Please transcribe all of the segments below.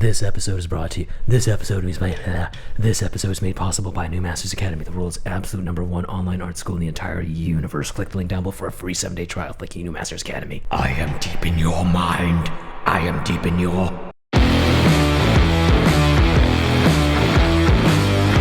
This episode is brought to you. This episode is made possible by New Masters Academy, the world's absolute #1 online art school in the entire universe. Click the link down below for a free 7-day trial. Thank you, New Masters Academy. I am deep in your mind. I am deep in your...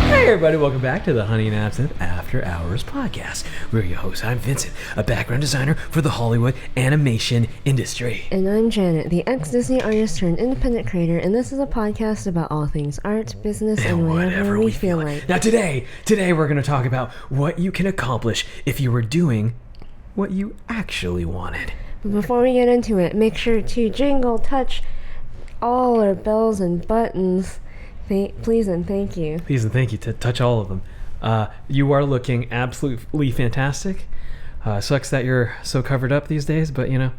Hey everybody, welcome back to the Honey and Absinthe After Hours podcast. We're your hosts. I'm Vincent, a background designer for the Hollywood animation industry. And I'm Janet, the ex-Disney artist turned independent creator, and this is a podcast about all things art, business, and whatever we feel like. Now today we're going to talk about what you can accomplish if you were doing what you actually wanted. But before we get into it, make sure to jingle, touch all our bells and buttons. Please and thank you. Please and thank you. To touch all of them. You are looking absolutely fantastic. Sucks that you're so covered up these days, but you know,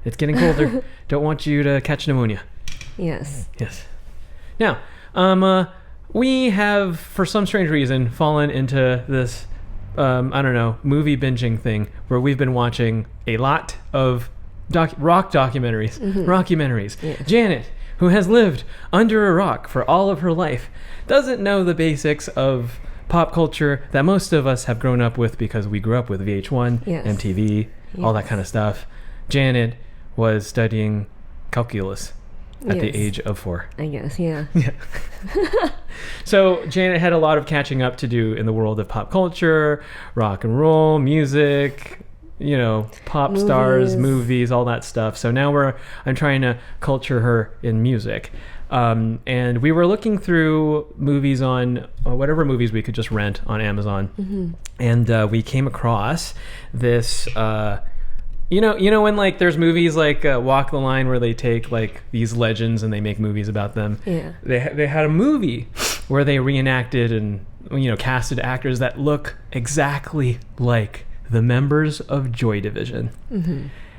it's getting colder. Don't want you to catch pneumonia. Yes. Now, we have, for some strange reason, fallen into this, movie binging thing where we've been watching a lot of rock documentaries. Rockumentaries. Yes. Janet, who has lived under a rock for all of her life, doesn't know the basics of pop culture that most of us have grown up with because we grew up with VH1, yes. MTV, all that kind of stuff. Janet was studying calculus at the age of 4. I guess, yeah. So Janet had a lot of catching up to do in the world of pop culture, rock and roll, music, you know, pop stars, movies, all that stuff. So now I'm trying to culture her in music. And we were looking through movies on whatever movies we could just rent on Amazon. And we came across this, you know, when like there's movies like Walk the Line where they take like these legends and they make movies about them. Yeah. They had a movie where they reenacted and, you know, casted actors that look exactly like the members of Joy Division.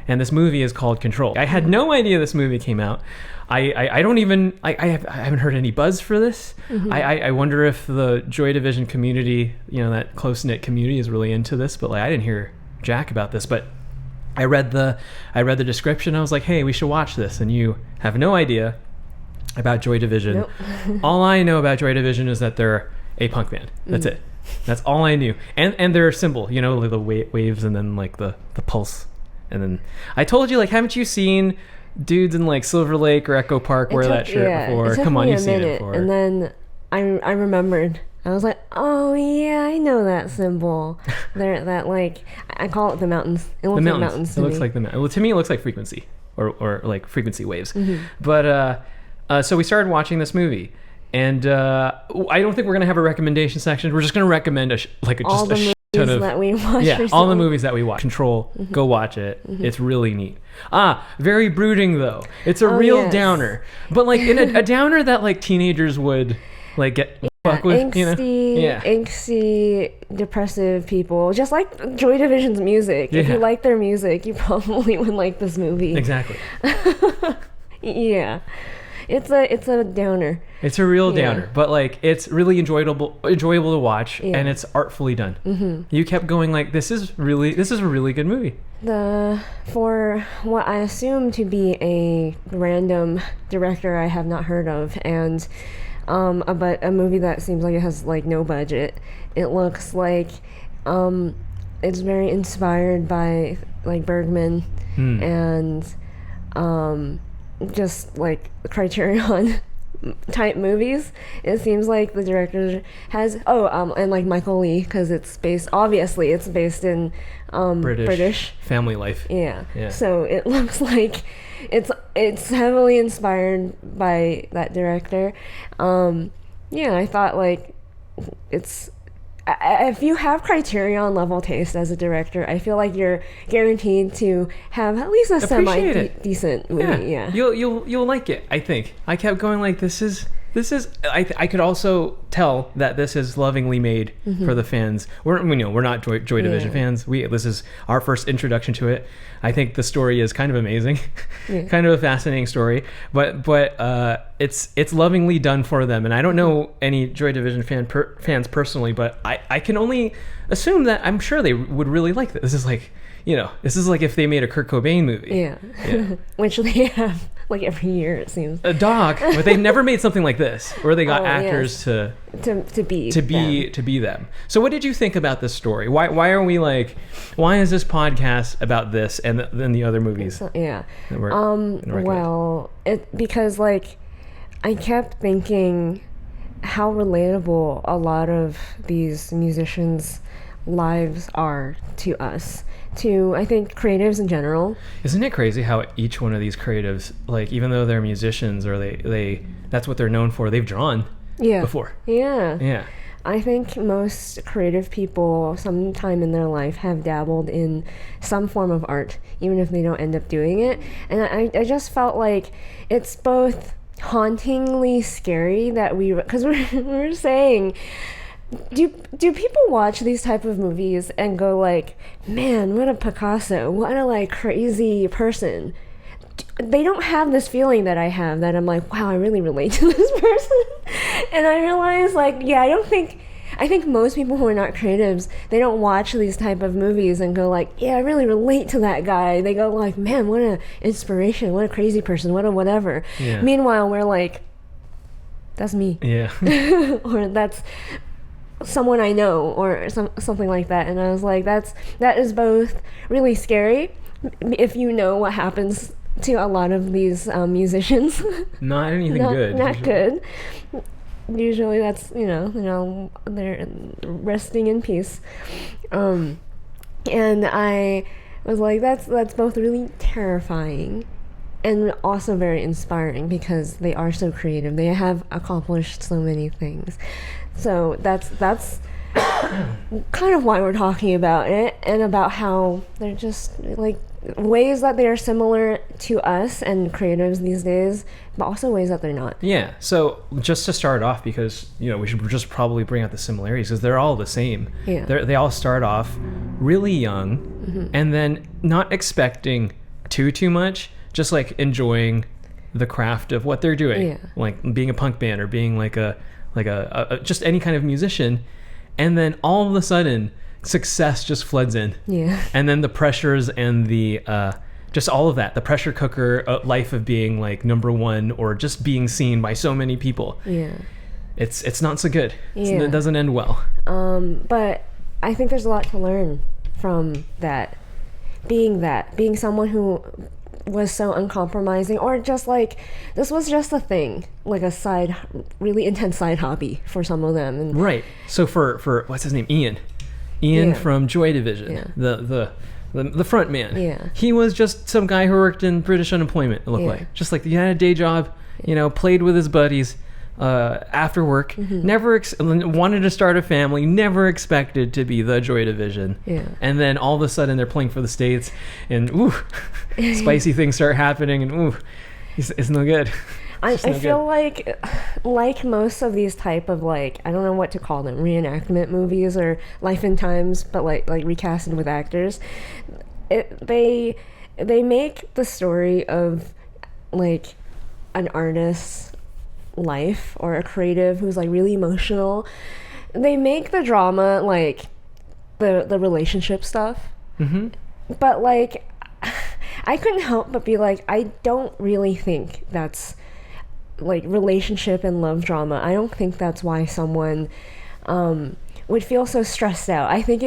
And this movie is called Control. I had no idea this movie came out. I haven't heard any buzz for this. I wonder if the Joy Division community, you know, that close-knit community is really into this, but like I didn't hear jack about this. But I read the description. I was like, hey, we should watch this. And you have no idea about Joy Division. Nope. All I know about Joy Division is that they're a punk band. That's it. That's all I knew. And their symbol, you know, like the waves and then like the pulse. And then I told you, like, haven't you seen dudes in like Silver Lake or Echo Park wear that shirt before? Come on, you've seen it before. And then I remembered. I was like, oh yeah, I know that symbol. They're that, like, I call it the mountains. It looks like mountains. It looks like the mountains. Well, to me, it looks like frequency or like frequency waves. But so we started watching this movie. And I don't think we're going to have a recommendation section. We're just going to recommend all the movies that we watched. Yeah, recently. all the movies that we watch. Control, go watch it. It's really neat. Very brooding though. It's a real downer. But like in a downer that like teenagers would like get fuck with, angsty, you know? angsty, depressive people. Just like Joy Division's music. If you like their music, you probably would like this movie. Exactly. Yeah. It's a downer. It's a real downer, but like it's really enjoyable to watch, and it's artfully done. You kept going like, this is a really good movie. For what I assume to be a random director I have not heard of, and but a movie that seems like it has like no budget. It looks like it's very inspired by like Bergman and just like Criterion type movies. It seems like the director has and like Michael Lee, because it's based in British family life. Yeah. So it looks like it's heavily inspired by that director. I thought like if you have Criterion level taste as a director, I feel like you're guaranteed to have at least a semi-decent movie. Yeah. You'll like it, I think. I kept going like, this is I could also tell that this is lovingly made for the fans. We're not Joy Division fans. This is our first introduction to it. I think the story is kind of amazing, kind of a fascinating story. But it's lovingly done for them. And I don't know any Joy Division fans personally, but I can only assume that I'm sure they would really like this. This is like, this is like if they made a Kurt Cobain movie. Yeah. Which they have like every year it seems. A doc, but they've never made something like this where they got actors to be them. So what did you think about this story? Why are we like, why is this podcast about this and then the other movies? Because like I kept thinking how relatable a lot of these musicians' lives are to us, to I think creatives in general. Isn't it crazy how each one of these creatives, like even though they're musicians or they that's what they're known for, they've drawn before. Yeah. I think most creative people sometime in their life have dabbled in some form of art, even if they don't end up doing it. And I just felt like it's both hauntingly scary that because we're saying, do people watch these type of movies and go like, man, what a Picasso, what a like crazy person? They don't have this feeling that I have, that I'm like, wow, I really relate to this person. And I realize like, I think most people who are not creatives, they don't watch these type of movies and go like, yeah, I really relate to that guy. They go like, man, what an inspiration, what a crazy person, what a whatever. Yeah. Meanwhile, we're like, that's me. Yeah. Or that's someone I know, or something like that. And I was like, that is both really scary if you know what happens to a lot of these musicians. Not anything good. Not good. Usually that's, they're resting in peace. And I was like, that's both really terrifying and also very inspiring, because they are so creative. They have accomplished so many things. So that's kind of why we're talking about it, and about how they're just like ways that they are similar to us and creatives these days, but also ways that they're not. Yeah. So just to start off, because we should just probably bring out the similarities, because they're all the same. Yeah. They all start off really young, and then not expecting too much, just like enjoying the craft of what they're doing, like being a punk band or being like a just any kind of musician, and then all of a sudden success just floods in. Yeah. And then the pressures and the just all of that, the pressure cooker life of being like number one or just being seen by so many people. Yeah. It's not so good. Yeah. It doesn't end well. But I think there's a lot to learn from that. Being someone who was so uncompromising, or just like this was just a thing, like a really intense side hobby for some of them. And right. So for what's his name, Ian from Joy Division, the front man. Yeah. He was just some guy who worked in British unemployment, it looked like. Just like he had a day job, played with his buddies after work, never wanted to start a family, never expected to be the Joy Division. Yeah. And then all of a sudden they're playing for the States, and spicy things start happening, and it's no good. I feel like most of these type of like, I don't know what to call them, reenactment movies or Life in Times, but like recasted with actors, they make the story of like an artist's life or a creative who's like really emotional. They make the drama like the relationship stuff, but like I couldn't help but be like, I don't really think that's like relationship and love drama. I don't think that's why someone would feel so stressed out. I think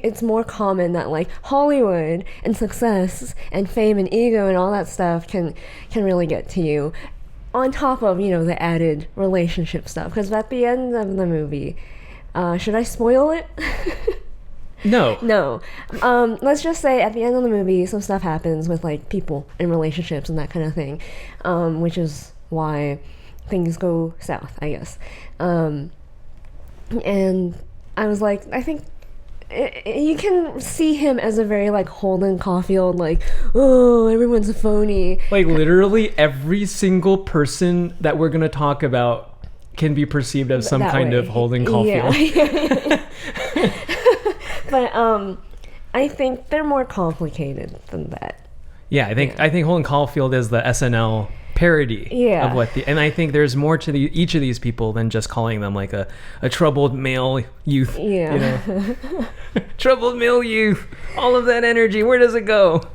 it's more common that like Hollywood and success and fame and ego and all that stuff can really get to you, on top of the added relationship stuff. Because at the end of the movie, should I spoil it? No. Let's just say at the end of the movie, some stuff happens with like people and relationships and that kind of thing, which is why things go south, I guess. And I was like, I think you can see him as a very like Holden Caulfield, like, oh, everyone's a phony. Like literally every single person that we're going to talk about can be perceived as some kind of Holden Caulfield. Yeah. But I think they're more complicated than that. Yeah, I think Holden Caulfield is the SNL parody of and I think there's more to each of these people than just calling them like a troubled male youth. Yeah. Troubled male youth. All of that energy, where does it go?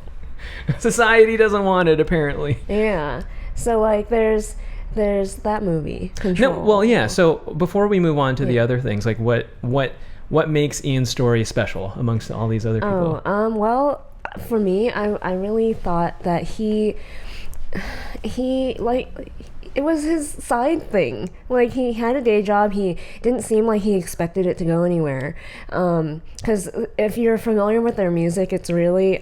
Society doesn't want it, apparently. Yeah. So like there's that movie, Control. No, well, yeah. So before we move on to the other things, like what makes Ian's story special amongst all these other people? Well, for me, I really thought that he like, it was his side thing. Like, he had a day job. He didn't seem like he expected it to go anywhere. Because if you're familiar with their music, it's really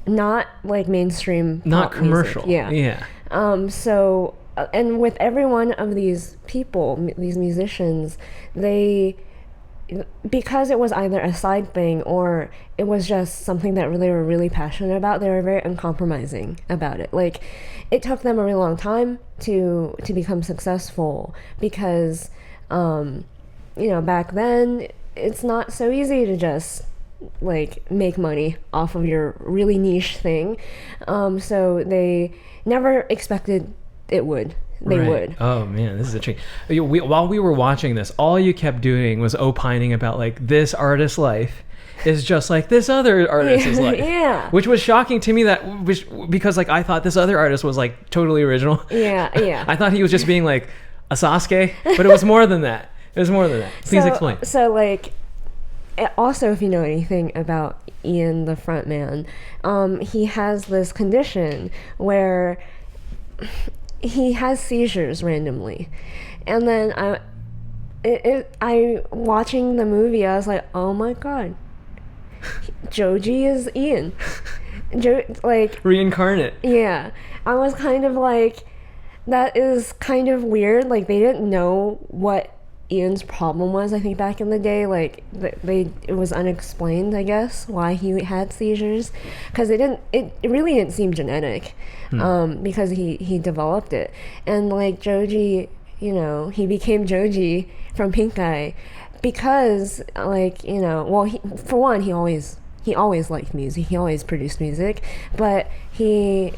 not like mainstream, not pop commercial. Music. Yeah. So, and with every one of these people, these musicians, because it was either a side thing or it was just something that they were really passionate about, they were very uncompromising about it. Like, it took them a really long time to become successful because, back then, it's not so easy to just like make money off of your really niche thing. So they never expected it would. They would. Oh man, this is a trick. While we were watching this, all you kept doing was opining about like this artist's life is just like this other artist's life. Yeah. Which was shocking to me because like I thought this other artist was like totally original. Yeah. I thought he was just being like a Sasuke, but it was more than that. Please explain. So like, also, if you know anything about Ian, the frontman, he has this condition where he has seizures randomly, and then I watching the movie, I was like, oh my god, Joji is Ian, like reincarnate. Yeah, I was kind of like, that is kind of weird. Like, they didn't know what Ian's problem was, I think, back in the day. Like, it was unexplained, I guess, why he had seizures, because it really didn't seem genetic, because he developed it. And like Joji, he became Joji from Pink Eye because, like, for one, he always liked music. He always produced music, but he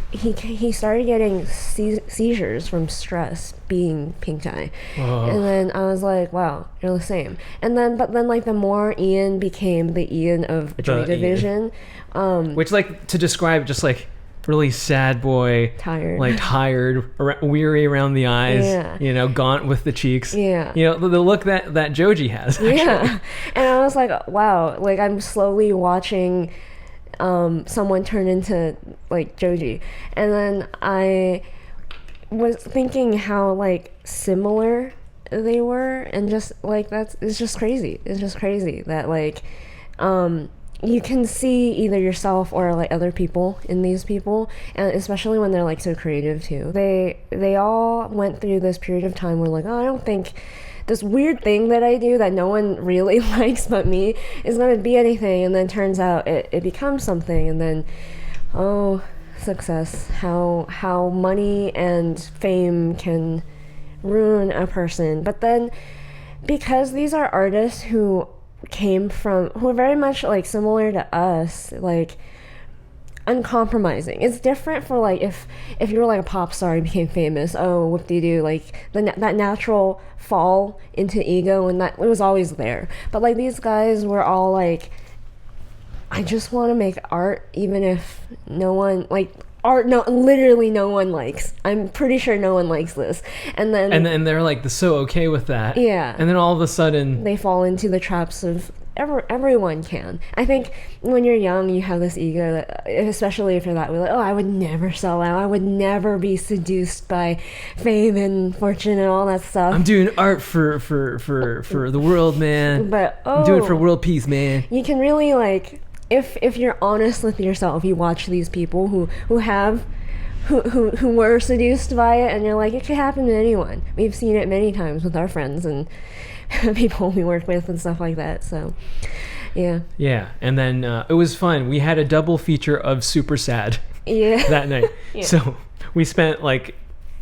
started getting seizures from stress being Pink Eye. And then I was like, wow, you're the same. But then like the more Ian became the Ian of Joy Division, which, like, to describe, just like really sad boy, tired, weary around the eyes, gaunt with the cheeks, the look that Joji has, actually. Yeah. And I was like, wow, like, I'm slowly watching someone turn into like Joji. And then I was thinking how like similar they were, and just like, it's just crazy that like you can see either yourself or like other people in these people, and especially when they're like so creative too. They all went through this period of time where like, oh, I don't think this weird thing that I do that no one really likes but me is going to be anything. And then turns out it becomes something. And then, oh, success, how money and fame can ruin a person. But then, because these are artists who are very much like similar to us, like uncompromising. It's different for like if you were like a pop star and became famous, oh, whoop-de-doo, like that natural fall into ego, and that it was always there. But like, these guys were all like, I just want to make art, even if no one like art. No, literally no one likes. I'm pretty sure no one likes this. And then they're like so okay with that. Yeah. And then all of a sudden they fall into the traps of everyone can. I think when you're young, you have this ego that, especially if you're that way, like, oh, I would never sell out. I would never be seduced by fame and fortune and all that stuff. I'm doing art for the world, man. But I'm doing it for world peace, man. You can really like, if you're honest with yourself, you watch these people who were seduced by it, and you're like, it could happen to anyone. We've seen it many times with our friends and people we work with and stuff like that. So yeah. And then it was fun. We had a double feature of Super Sad that night. Yeah. So we spent like,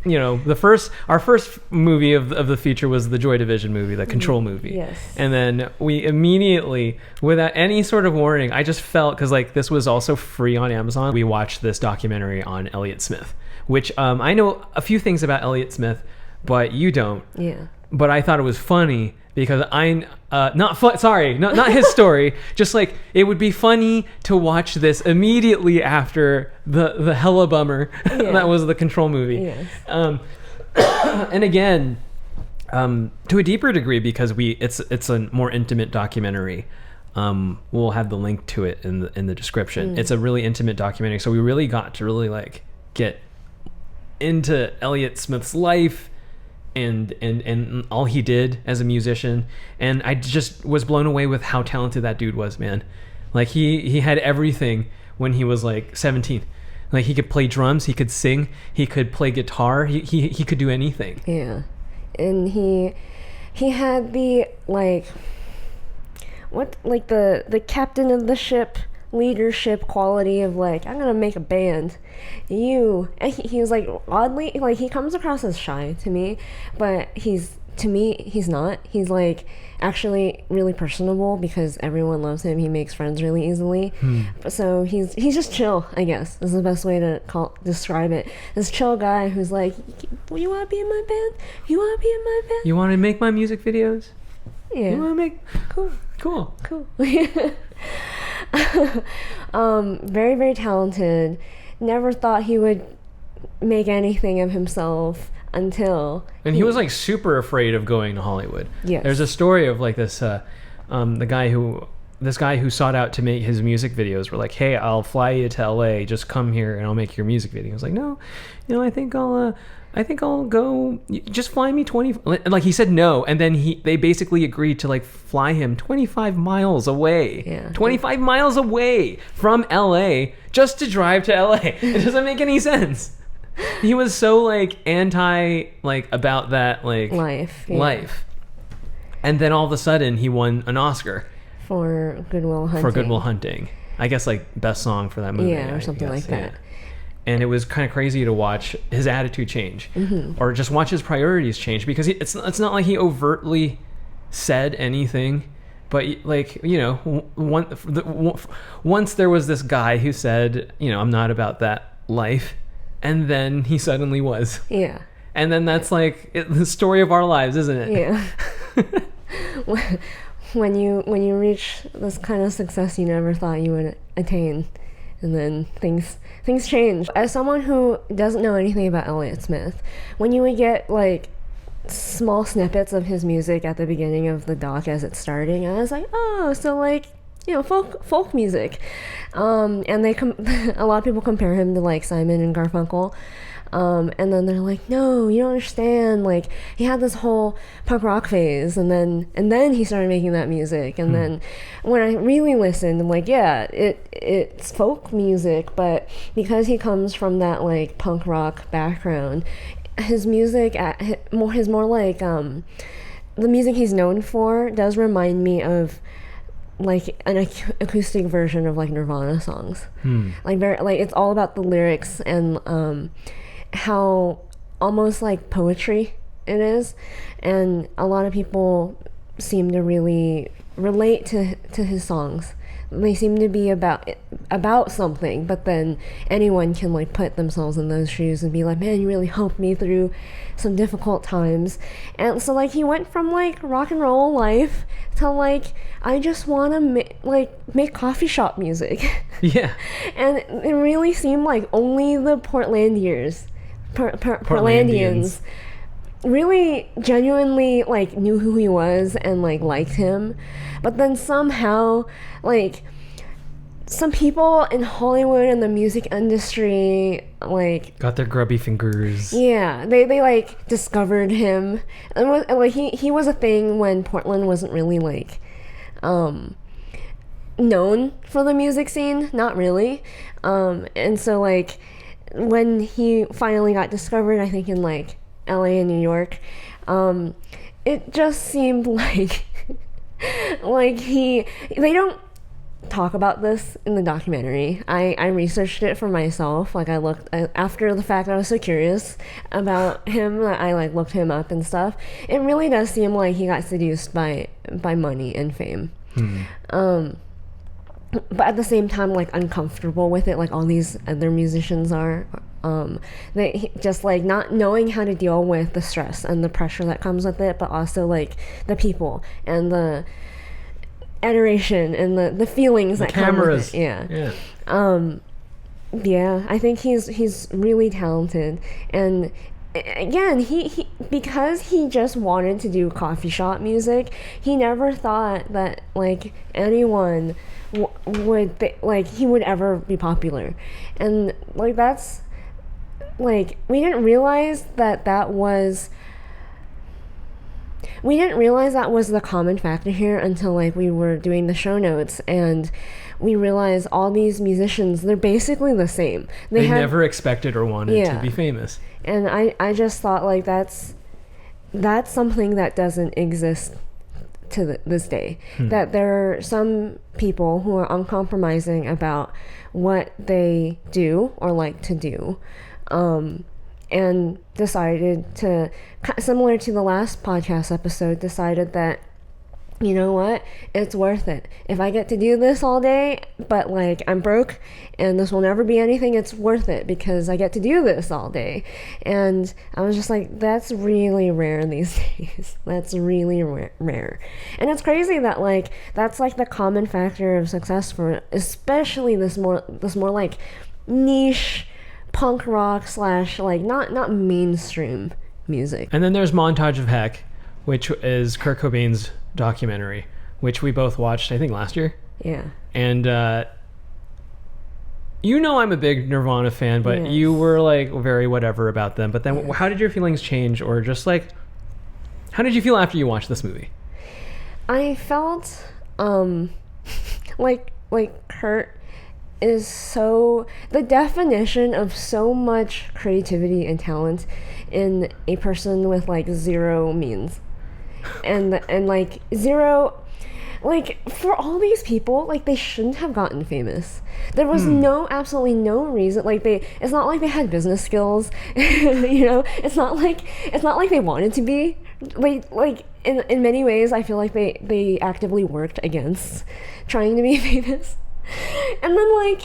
our first movie of the feature was the Joy Division movie, the Control movie. Yes. And then we immediately, without any sort of warning, I just felt, because like this was also free on Amazon, we watched this documentary on Elliott Smith, which I know a few things about Elliott Smith, but you don't. Yeah. But I thought it was funny because not his story. Just like it would be funny to watch this immediately after the hella bummer that was the Control movie. Yes. And again, to a deeper degree, because it's a more intimate documentary. We'll have the link to it in the description. It's a really intimate documentary, so we really got to really like get into Elliott Smith's life and all he did as a musician, and I just was blown away with how talented that dude was, man. Like he had everything when he was like 17. Like he could play drums, he could sing, he could play guitar, he could do anything. Yeah. And he had the the captain of the ship leadership quality of like, I'm gonna make a band. He was like, oddly, like, he comes across as shy to me, but he's not. He's like actually really personable because everyone loves him. He makes friends really easily. So he's just chill, I guess is the best way to describe it. This chill guy who's like, you want to be in my band? You want to be in my band? You want to make my music videos? Yeah. You want to make... Cool. Very, very talented. Never thought he would make anything of himself until... And he was like super afraid of going to Hollywood. Yes. There's a story of like this guy who sought out to make his music videos were like, hey, I'll fly you to LA, just come here and I'll make your music video. He was like, no, I think I'll go, just fly me 20, like he said no, and then they basically agreed to like fly him 25 miles away. Yeah. 25 miles away from LA just to drive to LA. It doesn't make any sense. He was so like anti like about that like life. And then all of a sudden he won an Oscar for Good Will Hunting. I guess like best song for that movie. Yeah, or something like that. Yeah. And it was kind of crazy to watch his attitude change, or just watch his priorities change, because it's not like he overtly said anything, but like, you know, once there was this guy who said, you know, I'm not about that life, and then he suddenly was. Yeah. And then that's like the story of our lives, isn't it? Yeah. When you reach this kind of success you never thought you would attain, and then things change. As someone who doesn't know anything about Elliott Smith, when you would get like small snippets of his music at the beginning of the doc as it's starting, I was like, oh, so like, you know, folk music. And a lot of people compare him to like Simon and Garfunkel. And then they're like, no, you don't understand. Like, he had this whole punk rock phase, and then he started making that music. And then when I really listened, I'm like, yeah, it's folk music, but because he comes from that like punk rock background, his music is more like the music he's known for does remind me of like an acoustic version of like Nirvana songs. Like very, like it's all about the lyrics and how almost like poetry it is, and a lot of people seem to really relate to his songs. They seem to be about something, but then anyone can like put themselves in those shoes and be like, man, you really helped me through some difficult times. And so like he went from like rock and roll life to like, I just want to make coffee shop music. Yeah. And it really seemed like only the Portlandians really genuinely like knew who he was and like liked him. But then somehow like some people in Hollywood and the music industry like got their grubby fingers. Yeah, they like discovered him, and like he was a thing when Portland wasn't really like known for the music scene, not really. And so like when he finally got discovered, I think in like LA and New York, it just seemed like they don't talk about this in the documentary. I researched it for myself. Like I looked after the fact, I was so curious about him that I like looked him up and stuff. It really does seem like he got seduced by money and fame. but at the same time like uncomfortable with it, like all these other musicians are. They just like not knowing how to deal with the stress and the pressure that comes with it, but also like the people and the adoration and the feelings that come with it. Yeah, I think he's really talented. And again, he because he just wanted to do coffee shop music, he never thought that like anyone would he would ever be popular. And like that's like we didn't realize that was the common factor here until like we were doing the show notes, and we realized all these musicians, they're basically the same. They never expected or wanted to be famous. And I just thought like that's something that doesn't exist to this day. That there are some people who are uncompromising about what they do or like to do, and decided to, similar to the last podcast episode, decided that, you know what, it's worth it. If I get to do this all day, but like I'm broke and this will never be anything, it's worth it because I get to do this all day. And I was just like, that's really rare these days. That's really rare. And it's crazy that like that's like the common factor of success for especially this more like niche punk rock / like not mainstream music. And then there's Montage of Heck, which is Kurt Cobain's documentary, which we both watched I think last year. Yeah. And I'm a big Nirvana fan, but you were like very whatever about them. But then how did your feelings change, or just like how did you feel after you watched this movie? I felt like Kurt is so the definition of so much creativity and talent in a person with like zero means. And like zero, like for all these people, like they shouldn't have gotten famous. There was absolutely no reason. Like it's not like they had business skills, it's not like they wanted to be. Like in many ways, I feel like they actively worked against trying to be famous. And then like,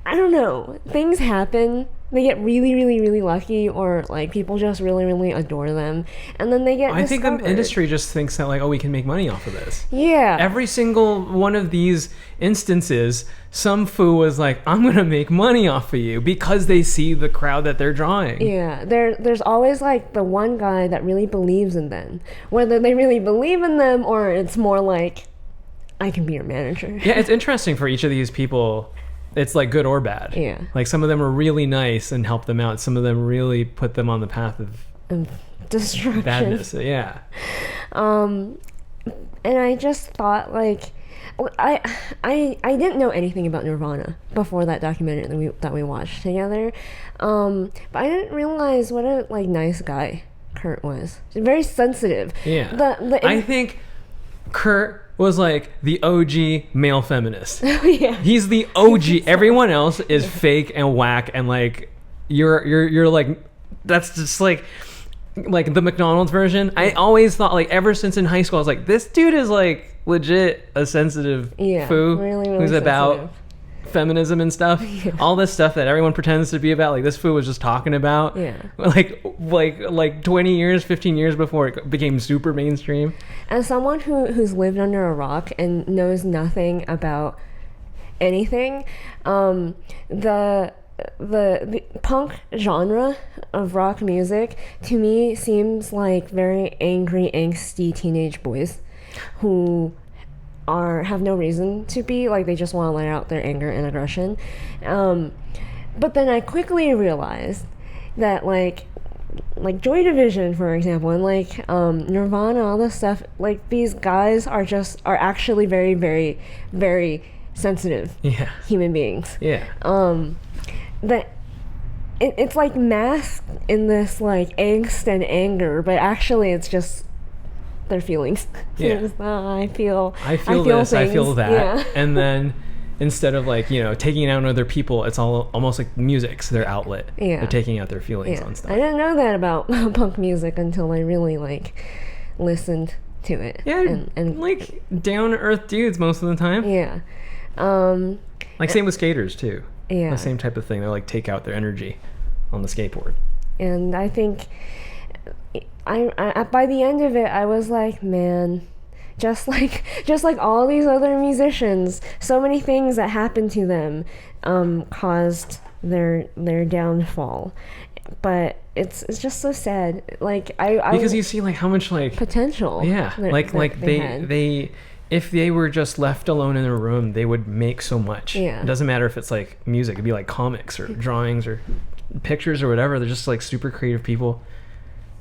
I don't know, things happen. They get really, really, really lucky, or like people just really, really adore them, and then they get I think the industry just thinks that like, oh, we can make money off of this. Yeah. Every single one of these instances, some fool was like, I'm gonna make money off of you, because they see the crowd that they're drawing. Yeah. There's always like the one guy that really believes in them, whether they really believe in them or it's more like, I can be your manager. Yeah, it's interesting for each of these people. It's like good or bad. Yeah. Like some of them are really nice and help them out. Some of them really put them on the path of destruction. Badness. Yeah. And I just thought like, I didn't know anything about Nirvana before that documentary that we watched together. But I didn't realize what a like nice guy Kurt was. Very sensitive. Yeah. I think Kurt was like the OG male feminist. Yeah. He's the OG. Everyone else is fake and whack, and like you're like, that's just like the McDonald's version. I always thought, like, ever since in high school, I was like, this dude is like legit a sensitive foo really, really who's sensitive. about feminism and stuff. Yeah. All this stuff that everyone pretends to be about, like this foo was just talking about. Yeah. Like 20 years, 15 years before it became super mainstream. As someone who's lived under a rock and knows nothing about anything, the punk genre of rock music to me seems like very angry, angsty teenage boys who have no reason to be, like they just want to let out their anger and aggression. But then I quickly realized that like Joy Division, for example, and like Nirvana, all this stuff, like these guys are actually very, very, very sensitive human beings. Yeah. That it's like masked in this like angst and anger, but actually it's just their feelings. Yeah. I feel this, things. I feel that. Yeah. And then instead of like, taking it out on other people, it's all almost like music's their outlet. Yeah. They're taking out their feelings on stuff. I didn't know that about punk music until I really like listened to it. Yeah, and like down to earth dudes most of the time. Yeah. Like same with skaters too. Yeah. The same type of thing. They like take out their energy on the skateboard. And I think I by the end of it, I was like, man, just like all these other musicians, so many things that happened to them caused their downfall. But it's just so sad. Like because you see like how much like potential. Yeah, like they if they were just left alone in a room, they would make so much. Yeah. It doesn't matter if it's like music; it'd be like comics or drawings or pictures or whatever. They're just like super creative people.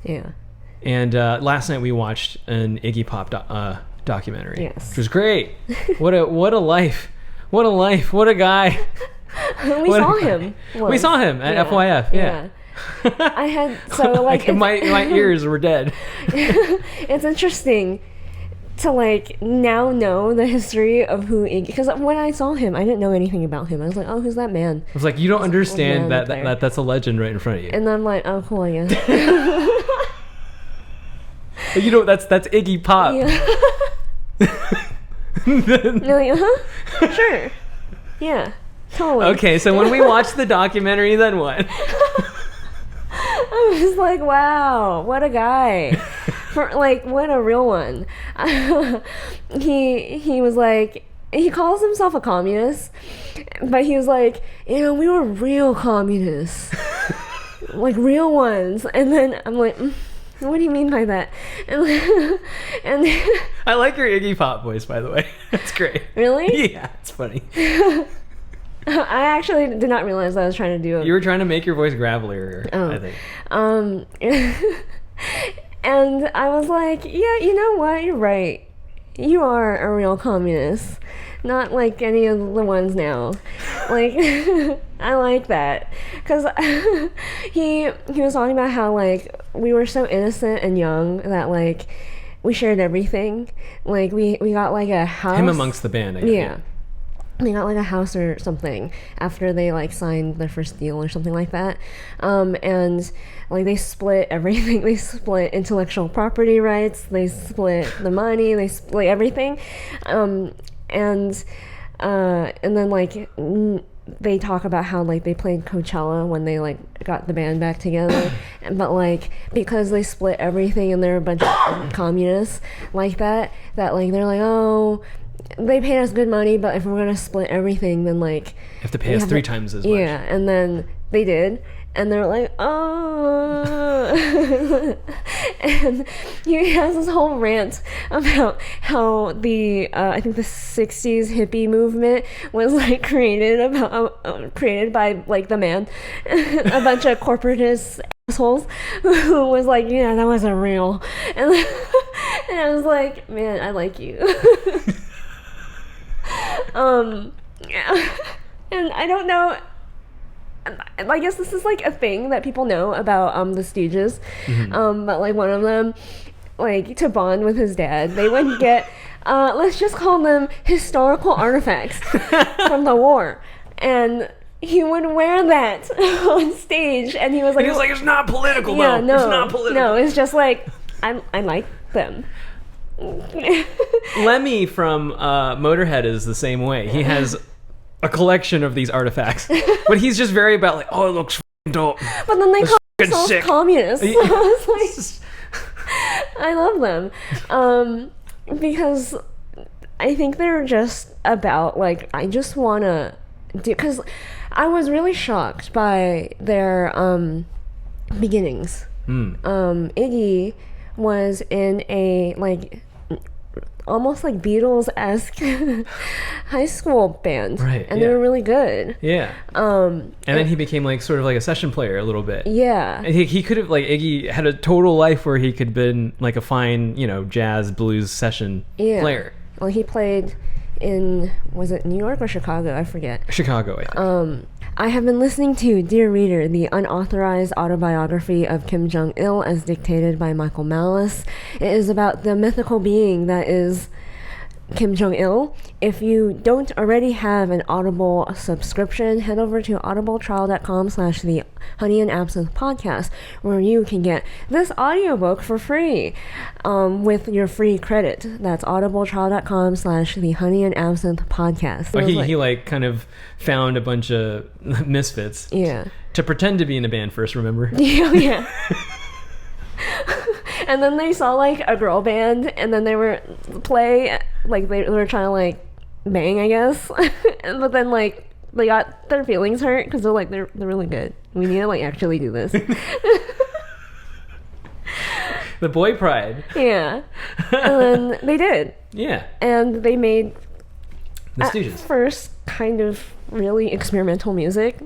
Yeah. And last night we watched an Iggy Pop documentary. Yes. Which was great. What a life. What a life. What a guy. We saw him. We saw him at FYF. Yeah. I had like my ears were dead. It's interesting to like now know the history of who Iggy, because when I saw him, I didn't know anything about him. I was like, oh, who's that man? I was like, you don't understand that that's a legend right in front of you. And I'm like, oh, cool, I guess. But you know, that's Iggy Pop. Yeah. You're like, sure, yeah, totally. Okay, so when we watched the documentary, then what? I was like, wow, what a guy. What a real one. He was like, he calls himself a communist, but he was like, we were real communists. Like real ones. And then I'm like, what do you mean by that? And I like your Iggy Pop voice, by the way. That's great. Really? Yeah, it's funny. I actually did not realize I was trying to do it. You were trying to make your voice gravelier, I think. And I was like, yeah, you know what? You're right. You are a real communist. Not like any of the ones now. Like, I like that. Because he was talking about how, like, we were so innocent and young that, like, we shared everything. Like, we got, like, a house. Him amongst the band, I guess. Yeah. They got like a house or something after they like signed their first deal or something like that. And like they split everything. They split intellectual property rights. They split the money. They split everything. And then like they talk about how like they played Coachella when they like got the band back together. But like because they split everything and they're a bunch of communists like that like they're like, oh, they paid us good money, but if we're gonna split everything, then like you have to pay us 3 times as much. Yeah, and then they did, and they're like, oh. And he has this whole rant about how the I think the '60s hippie movement was like created by like the man, a bunch of corporatist assholes who was like, yeah, that wasn't real, and I was like, man, I like you. Yeah. And I don't know, I guess this is like a thing that people know about the Stooges. But like one of them, like to bond with his dad, they would get let's just call them historical artifacts from the war, and he would wear that on stage, and he was like, it's not political, yeah, though. no, it's not political. No, it's just like I like them. Lemmy from Motorhead is the same way. He has a collection of these artifacts, but he's just very about like, oh, it looks dope. But then they call themselves communists. I was like, I love them, because I think they're just about like, I just wanna do, because I was really shocked by their beginnings. Iggy was in a like almost like Beatles-esque high school band, right? And they were really good. Yeah. And then he became like sort of like a session player a little bit. Yeah. And he could have like Iggy had a total life where he could have been like a fine, jazz blues session player. Well, he played in, was it New York or Chicago? I forget. Chicago, I think. I have been listening to Dear Reader, the unauthorized autobiography of Kim Jong-il as dictated by Michael Malice. It is about the mythical being that is Kim Jong-il. If you don't already have an Audible subscription, head over to audibletrial.com/the Honey and Absinthe podcast, where you can get this audiobook for free with your free credit. That's audibletrial.com/the Honey and Absinthe podcast. But he like kind of found a bunch of misfits. Yeah. To pretend to be in a band first, remember? Yeah. And then they saw like a girl band, and then they were they were trying to like bang, I guess. But then like they got their feelings hurt because they're really good. We need to like actually do this. The boy pride. Yeah. And then they did. Yeah. And they made the Stooges. At first kind of really experimental music,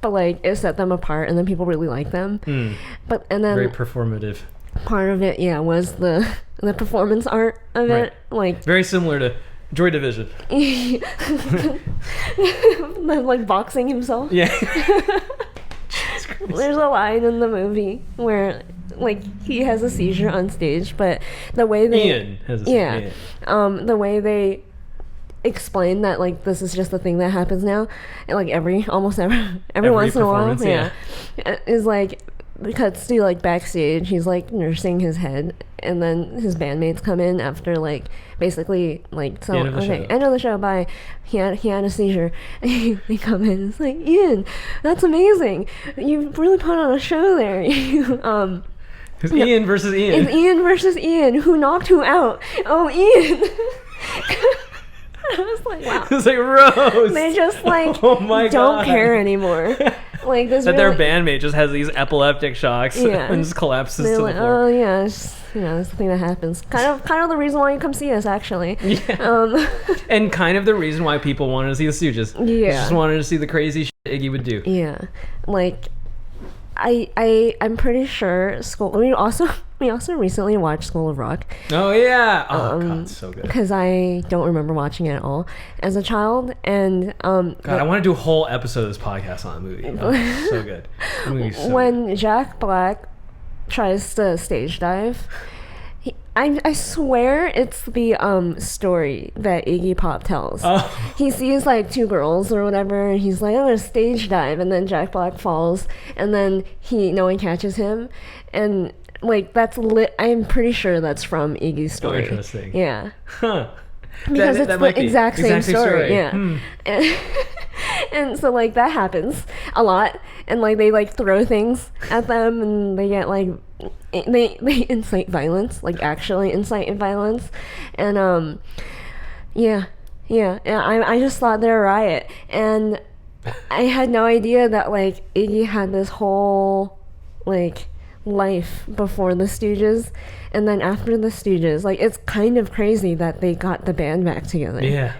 but like it set them apart, and then people really liked them. And then very performative. Part of it, yeah, was the performance art of it, like very similar to Joy Division. Like boxing himself. Yeah. There's a line in the movie where like he has a seizure on stage, but the way Ian has a seizure. Yeah. The way they explain that like this is just a thing that happens now, and like every once in a while, yeah, is like. Cuts to like backstage, he's like nursing his head, and then his bandmates come in after like basically like so end of the show, bye. He had a seizure. They come in, it's like, Ian, that's amazing, you really put on a show there. It's Ian versus Ian. It's Ian versus Ian. Who knocked who out? Oh, Ian. I was like, wow. It's like Rose. They just like don't care anymore. Like this. That their bandmate just has these epileptic shocks and just collapses to the floor. Oh yeah, it's it's the thing that happens. Kind of the reason why you come see us, actually. Yeah. And kind of the reason why people wanted to see the Stooges. Yeah. Just wanted to see the crazy shit Iggy would do. Yeah, like I'm pretty sure we also recently watched School of Rock. Oh yeah. Oh god, it's so good. Because I don't remember watching it at all as a child, and God, I want to do a whole episode of this podcast on that movie. Oh, so good. The movie's so when good. Jack Black tries to stage dive, I swear it's the story that Iggy Pop tells. Oh. He sees like two girls or whatever, and he's like, I'm gonna stage dive, and then Jack Black falls, and then no one catches him, and like that's I'm pretty sure that's from Iggy's story. Oh, interesting. Yeah. Huh. Because it's the exact same story. Yeah. And so like that happens a lot, and like they like throw things at them, and they get like they incite violence, like actually incite violence, and I just thought they're a riot, and I had no idea that like Iggy had this whole like life before the Stooges, and then after the Stooges. Like it's kind of crazy that they got the band back together. Yeah.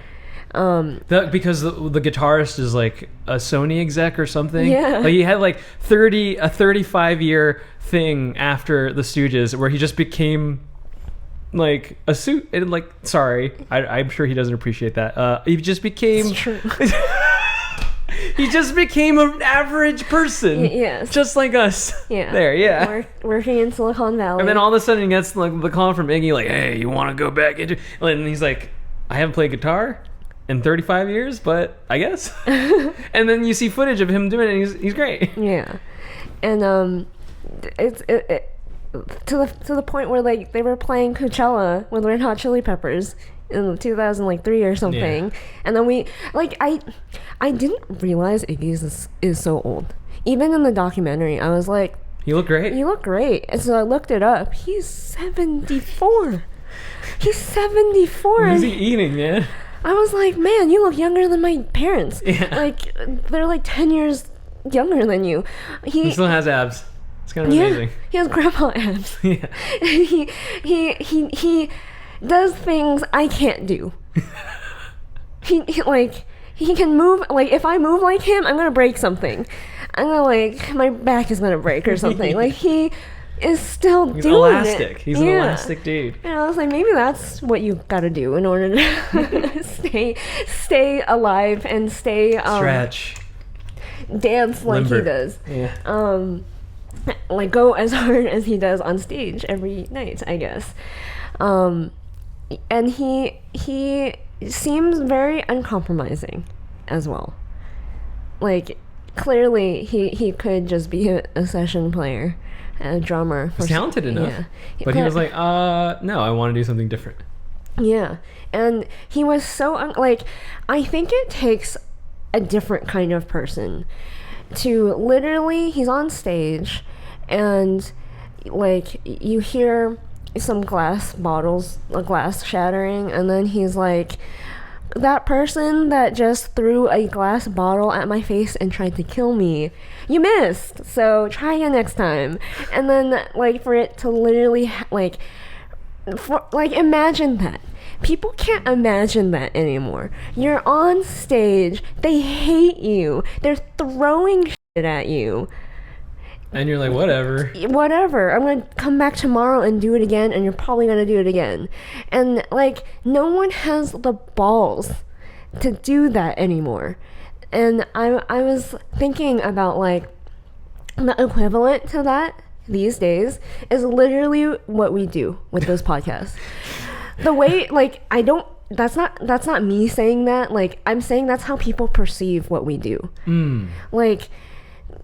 Because the guitarist is like a Sony exec or something. Yeah. Like he had like 35-year thing after the Stooges where he just became like a suit and like I'm sure he doesn't appreciate that. He just became It's true. He just became an average person. Yes. Just like us. Yeah. There, yeah. Working in Silicon Valley. And then all of a sudden he gets like the call from Iggy like, hey, you want to go back into... And he's like, I haven't played guitar in 35 years, but I guess. And then you see footage of him doing it, and he's great. Yeah. And it's to the point where like they were playing Coachella with Red Hot Chili Peppers in 2003 or something. Yeah. And then we like I didn't realize Iggy is so old. Even in the documentary, I was like, You look great. You look great. And so I looked it up. He's 74. He's 74. What is he eating, man? I was like, man, you look younger than my parents. Yeah. Like, they're like 10 years younger than you. He still has abs. It's kind of amazing. He has grandpa abs. Yeah. He does things I can't do. He can move. Like, if I move like him, I'm gonna break something. I'm gonna like, my back is gonna break or something. Like, he is still He's doing elastic. it. He's an elastic dude. And I was like, maybe that's what you gotta do in order to stay alive and stay stretch, dance like limber. he does. Yeah. Like go as hard as he does on stage every night, I guess. and he seems very uncompromising as well. Like, clearly he could just be a session player, a drummer. He's talented enough. Yeah. But he was like, no, I want to do something different. Yeah. And he was so, like, I think it takes a different kind of person to literally, he's on stage and, like, you hear some glass shattering, and then he's like, that person that just threw a glass bottle at my face and tried to kill me, you missed, so try again next time. And then, like, for it to literally, imagine that. People can't imagine that anymore. You're on stage, they hate you, they're throwing shit at you. And you're like, whatever. I'm gonna come back tomorrow and do it again, and you're probably gonna do it again. And, like, no one has the balls to do that anymore. And I was thinking about, like, the equivalent to that these days is literally what we do with this podcast. The way, like, that's not me saying that. Like, I'm saying that's how people perceive what we do. Like,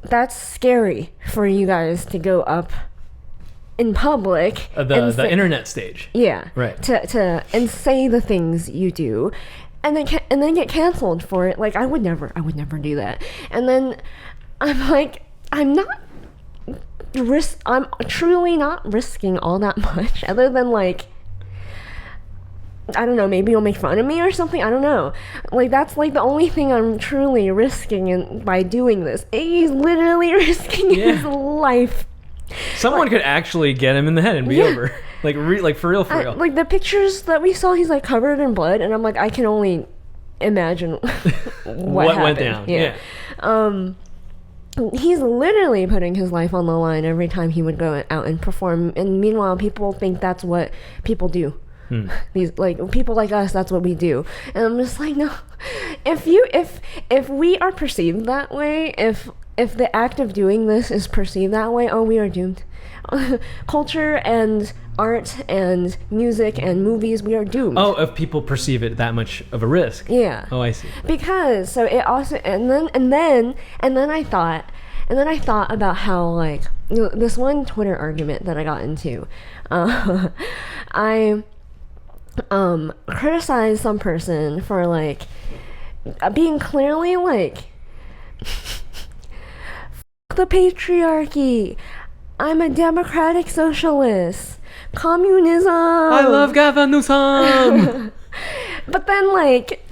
that's scary for you guys to go up in public. The internet stage. Yeah. Right. To and say the things you do, and then get canceled for it. Like, I would never do that. And then I'm like, I'm truly not risking all that much, other than, like, I don't know, maybe you'll make fun of me or something. I don't know. Like, that's, like, the only thing I'm truly risking by doing this. He's literally risking his life. Someone could actually get him in the head and be over. Like, for real. Like, the pictures that we saw, he's, like, covered in blood, and I'm like, I can only imagine what went down. Yeah. He's literally putting his life on the line every time he would go out and perform, and meanwhile, people think that's what people do. These, like, people like us, that's what we do. And I'm just like, no. If we are perceived that way, if the act of doing this is perceived that way, we are doomed. Culture and art and music and movies, we are doomed. If people perceive it that much of a risk. Yeah. I see. Because so it also and then I thought about how, like, this one Twitter argument that I got into. I criticized some person for, like, being clearly like, the patriarchy, I'm a democratic socialist, communism, I love Gavanusan. But then, like,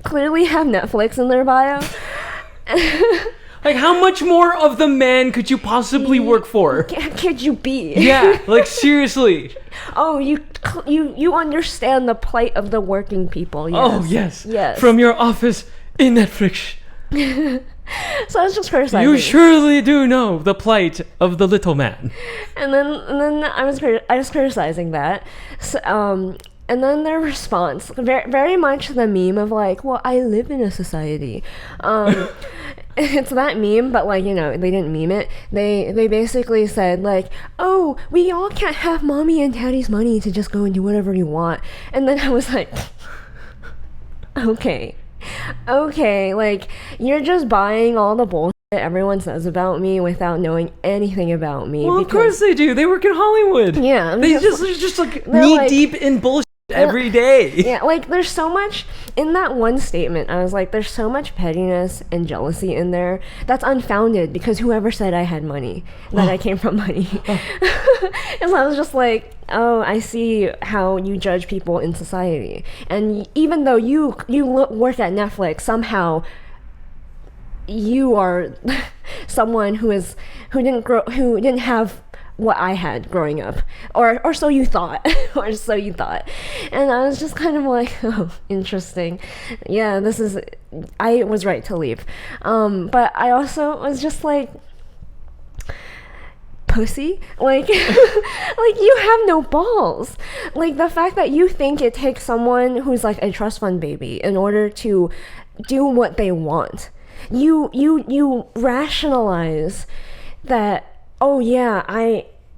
clearly have Netflix in their bio. Like, how much more of the man could you possibly work for? Could you be? Yeah, like, seriously. You understand the plight of the working people. Yes. Yes. From your office in Netflix. So I was just criticizing. You surely do know the plight of the little man. And then I was criticizing that. So, and then their response, very, very much the meme of, like, well, I live in a society. It's that meme, but, like, you know, they didn't meme it. They basically said, like, oh, we all can't have mommy and daddy's money to just go and do whatever you want. And then I was like, okay, like, you're just buying all the bullshit everyone says about me without knowing anything about me. Well, of course they do. They work in Hollywood. Yeah. They just like knee deep in bullshit every day. Yeah, like, there's so much in that one statement. I was like, there's so much pettiness and jealousy in there that's unfounded, because whoever said I had money, that I came from money. And so I was just like, oh, I see how you judge people in society. And even though you work at Netflix, somehow you are someone who didn't have what I had growing up, or so you thought. And I was just kind of like, oh, interesting. Yeah, I was right to leave. But I also was just like, pussy, like, like, you have no balls. Like, the fact that you think it takes someone who's like a trust fund baby in order to do what they want. You rationalize that, oh yeah,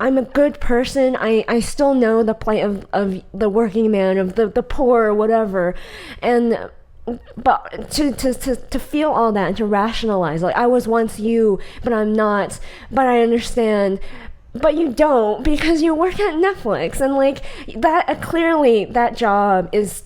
I'm a good person. I still know the plight of the working man, of the poor, or whatever. And but to feel all that and to rationalize, like, I was once you, but I'm not, but I understand. But you don't, because you work at Netflix, and like that, clearly that job is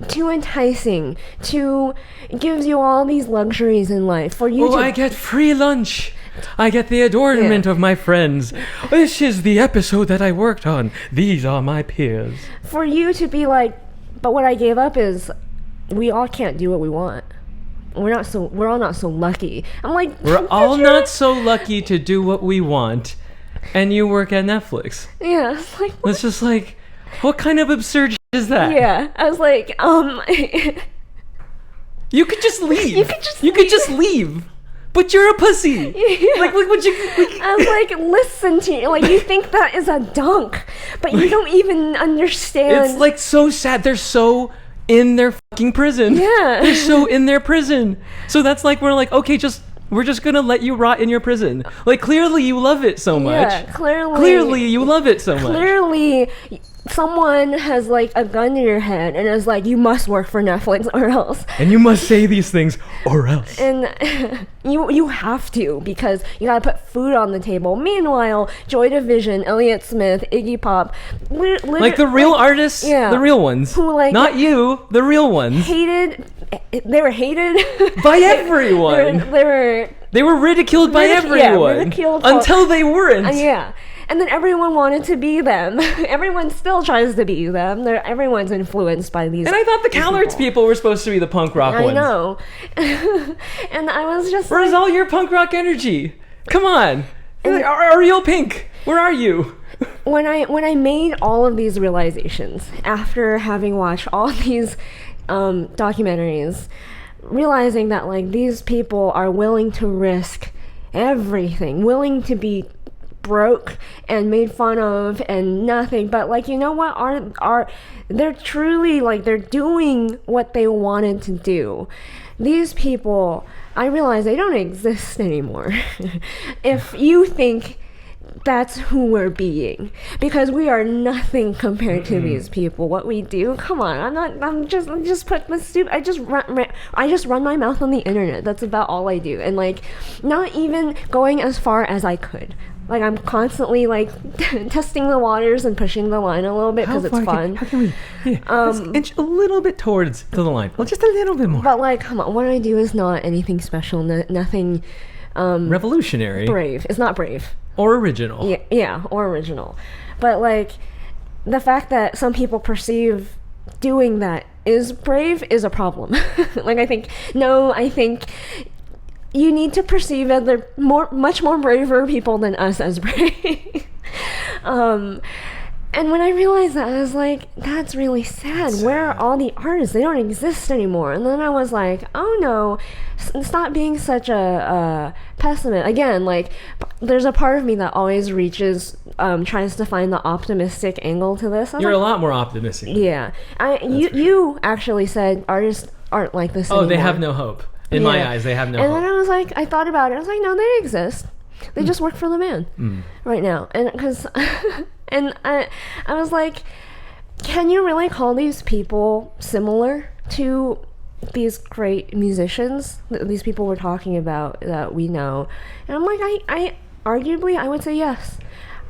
too enticing, gives you all these luxuries in life for you I get free lunch. I get the adornment of my friends. This is the episode that I worked on. These are my peers. For you to be like, but what I gave up is, we all can't do what we want. We're all not so lucky. I'm like, we're all not so lucky to do what we want, and you work at Netflix. Yeah, it's like, what? It's just like, what kind of absurd is that? Yeah, I was like, you could just leave. You could just leave. But you're a pussy. Yeah. Like, would you? I was like, listen to you. Like, you think that is a dunk, but you don't even understand. It's like so sad. They're so in their fucking prison. Yeah. They're so in their prison. So that's like, we're like, okay, we're just gonna let you rot in your prison. Like, clearly you love it so much. Yeah, clearly. Clearly you love it so much. Clearly, someone has like a gun to your head and is like, you must work for Netflix or else. And you must say these things or else. And you have to, because you gotta put food on the table. Meanwhile, Joy Division, Elliott Smith, Iggy Pop, like the real artists, the real ones, who, like, not you, the real ones. They were hated by everyone. They were ridiculed by everyone. Ridiculed until they weren't. Yeah. And then everyone wanted to be them. Everyone still tries to be them. Everyone's influenced by these. And I thought the Callards people were supposed to be the punk rock ones. I know. And I was just where's all your punk rock energy? Come on. Ariel Pink, where are you? When I made all of these realizations after having watched all these documentaries, realizing that like these people are willing to risk everything, willing to be broke and made fun of and nothing, but like, you know what, they're truly like, they're doing what they wanted to do. These people, I realize they don't exist anymore. If you think that's who we're being, because we are nothing compared to these people. What we do, come on, I just run my mouth on the internet. That's about all I do. And like, not even going as far as I could. Like, I'm constantly like testing the waters and pushing the line a little bit because it's fun. How can we let's inch a little bit towards to the line? Well, just a little bit more. But like, come on, what I do is not anything special. Nothing revolutionary. Brave. It's not brave. Or original. Yeah, or original. But like, the fact that some people perceive doing that is brave is a problem. Like, I think you need to perceive that they're much more braver people than us as brave. And when I realized that, I was like, that's really sad. Where are all the artists? They don't exist anymore. And then I was like, oh no, stop being such a pessimist. Again, like, there's a part of me that always tries to find the optimistic angle to this. You're a lot more optimistic. Yeah. You actually said artists aren't like this anymore. Oh, they have no hope. In my eyes, they have no hope. And then I was like, I thought about it. I was like, no, they exist. They just work for the man right now. And because, and I was like, can you really call these people similar to these great musicians, these people we're talking about that we know? And I'm like, I arguably, I would say yes.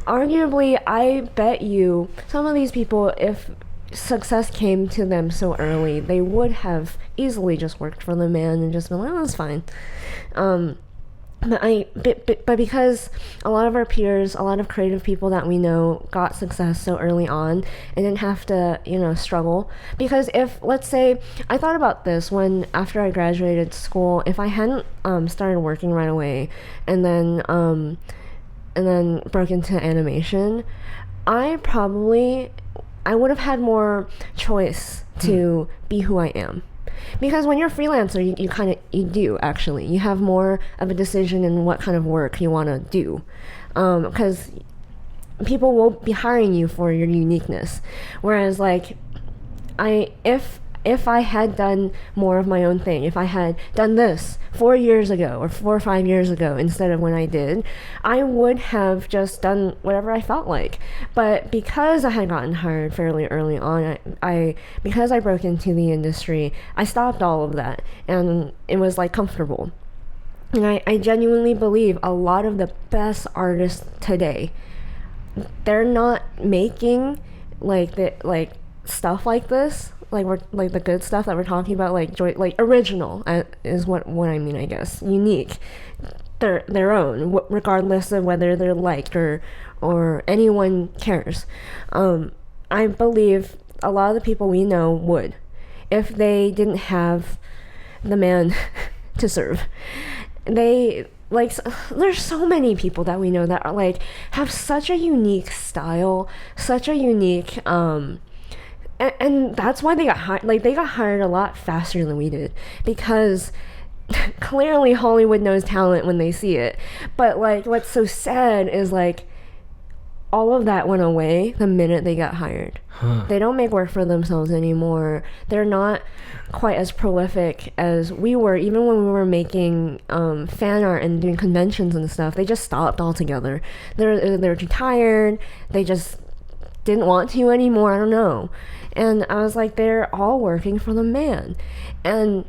Arguably, I bet you some of these people, if success came to them so early, they would have easily just worked for the man and just been like, oh, that's fine. But because a lot of our peers, a lot of creative people that we know got success so early on and didn't have to, struggle. Because if, let's say, I thought about this when, after I graduated school, if I hadn't started working right away and then broke into animation, I would have had more choice to be who I am. Because when you're a freelancer, you do actually. You have more of a decision in what kind of work you want to do. Because people will be hiring you for your uniqueness. Whereas like, if if I had done more of my own thing, if I had done this 4 years ago or 4 or 5 years ago instead of when I did, I would have just done whatever I felt like. But because I had gotten hired fairly early on, because I broke into the industry, I stopped all of that, and it was like comfortable. And I genuinely believe a lot of the best artists today, they're not making like stuff like this, like the good stuff that we're talking about, like original is what I mean, I guess, unique, their own, regardless of whether they're liked or anyone cares. I believe a lot of the people we know would, if they didn't have the man to serve. They like, there's so many people that we know that are like have such a unique style, such a unique and that's why they got hired. Like, they got hired a lot faster than we did, because clearly Hollywood knows talent when they see it. But like, what's so sad is like all of that went away the minute they got hired. They don't make work for themselves anymore. They're not quite as prolific as we were. Even when we were making fan art and doing conventions and stuff, they just stopped altogether. They're too tired. They just didn't want to anymore. I don't know. And I was like, they're all working for the man. And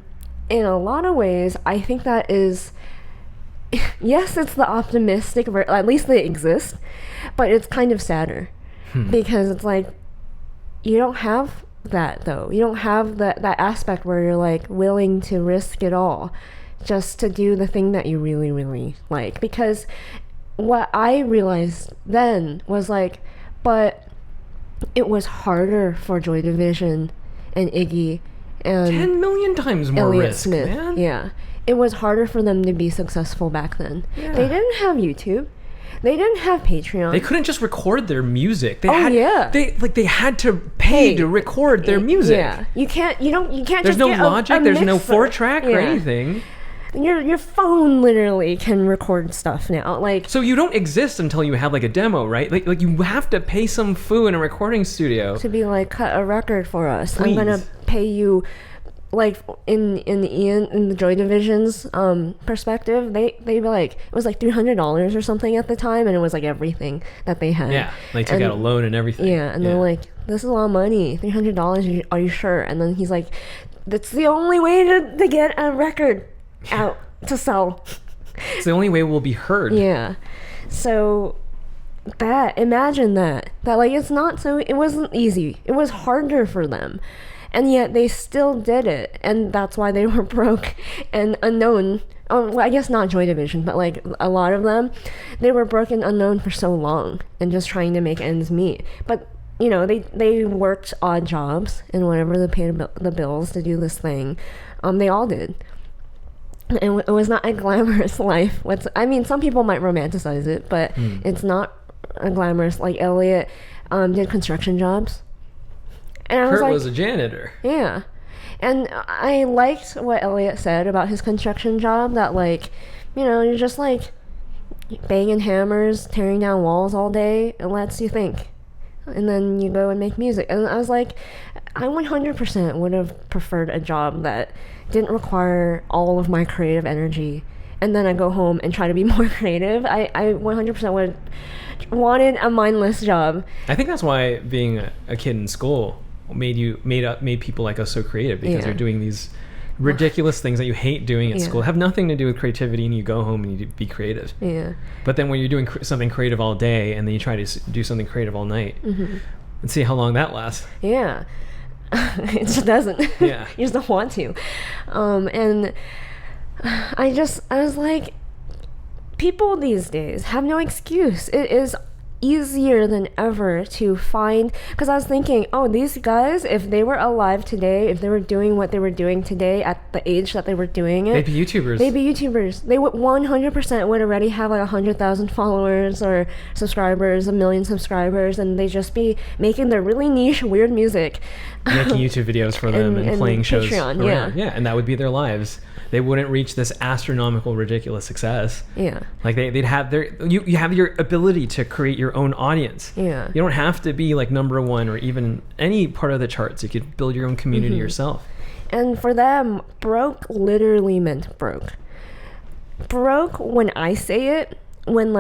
in a lot of ways, I think that is, yes, it's the optimistic, at least they exist, but it's kind of sadder. Because it's like, you don't have that though. You don't have that aspect where you're like willing to risk it all just to do the thing that you really, really like. Because what I realized then was like, but it was harder for Joy Division and Iggy and 10 million times more Elliott risk, Smith. man. Yeah. It was harder for them to be successful back then. Yeah. They didn't have YouTube. They didn't have Patreon. They couldn't just record their music. They had to pay to record their music. Yeah. You can't There's just no get Logic, there's no mixer. 4-track or anything. Your phone literally can record stuff now. Like, So you don't exist until you have like a demo, right? Like you have to pay some foo in a recording studio. to be like, cut a record for us. Please. I'm gonna pay you. Like in the Joy Division's perspective, they be like, it was like $300 or something at the time, and it was like everything that they had. Yeah, they took out a loan and everything. Yeah, and they're like, this is a lot of money, $300. Are you sure? And then he's like, that's the only way to get a record out to sell. It's the only way we'll be heard. Yeah, so imagine that like, it wasn't easy. It was harder for them. And yet they still did it, and that's why they were broke and unknown. Well, I guess not Joy Division, but like a lot of them, they were broke and unknown for so long and just trying to make ends meet. But you know, they worked odd jobs and whatever they paid the bills to do this thing. They all did. And it was not a glamorous life. Some people might romanticize it, but it's not a glamorous. Like Elliot did construction jobs. And I Kurt was, was a janitor. Yeah. And I liked what Elliot said about his construction job, that like, you know, you're just like banging hammers, tearing down walls all day. It lets you think. And then you go and make music. And I was like, I 100% would have preferred a job that didn't require all of my creative energy. And then I go home and try to be more creative. I 100% would have wanted a mindless job. I think that's why being a kid in school made people like us so creative, because you're doing these ridiculous things that you hate doing at school, have nothing to do with creativity, and you go home and you be creative. Yeah. But then when you're doing something creative all day, and then you try to do something creative all night, and see how long that lasts. Yeah. It just doesn't. Yeah. You just don't want to. And I was like, people these days have no excuse. It is easier than ever to find, because I was thinking, oh, these guys, if they were alive today, if they were doing what they were doing today at the age that they were doing it, they'd be YouTubers. They would 100% would already have like 100,000 followers or subscribers, 1 million subscribers, and they'd just be making their really niche, weird music, making YouTube videos for them and playing shows Patreon, around. Yeah, and that would be their lives. They wouldn't reach this astronomical, ridiculous success. Yeah. Like they'd have you have your ability to create your your own audience. Yeah. You don't have to be like number one or even any part of the charts. You could build your own community yourself. And for them, broke literally meant broke. Broke, when I say it, when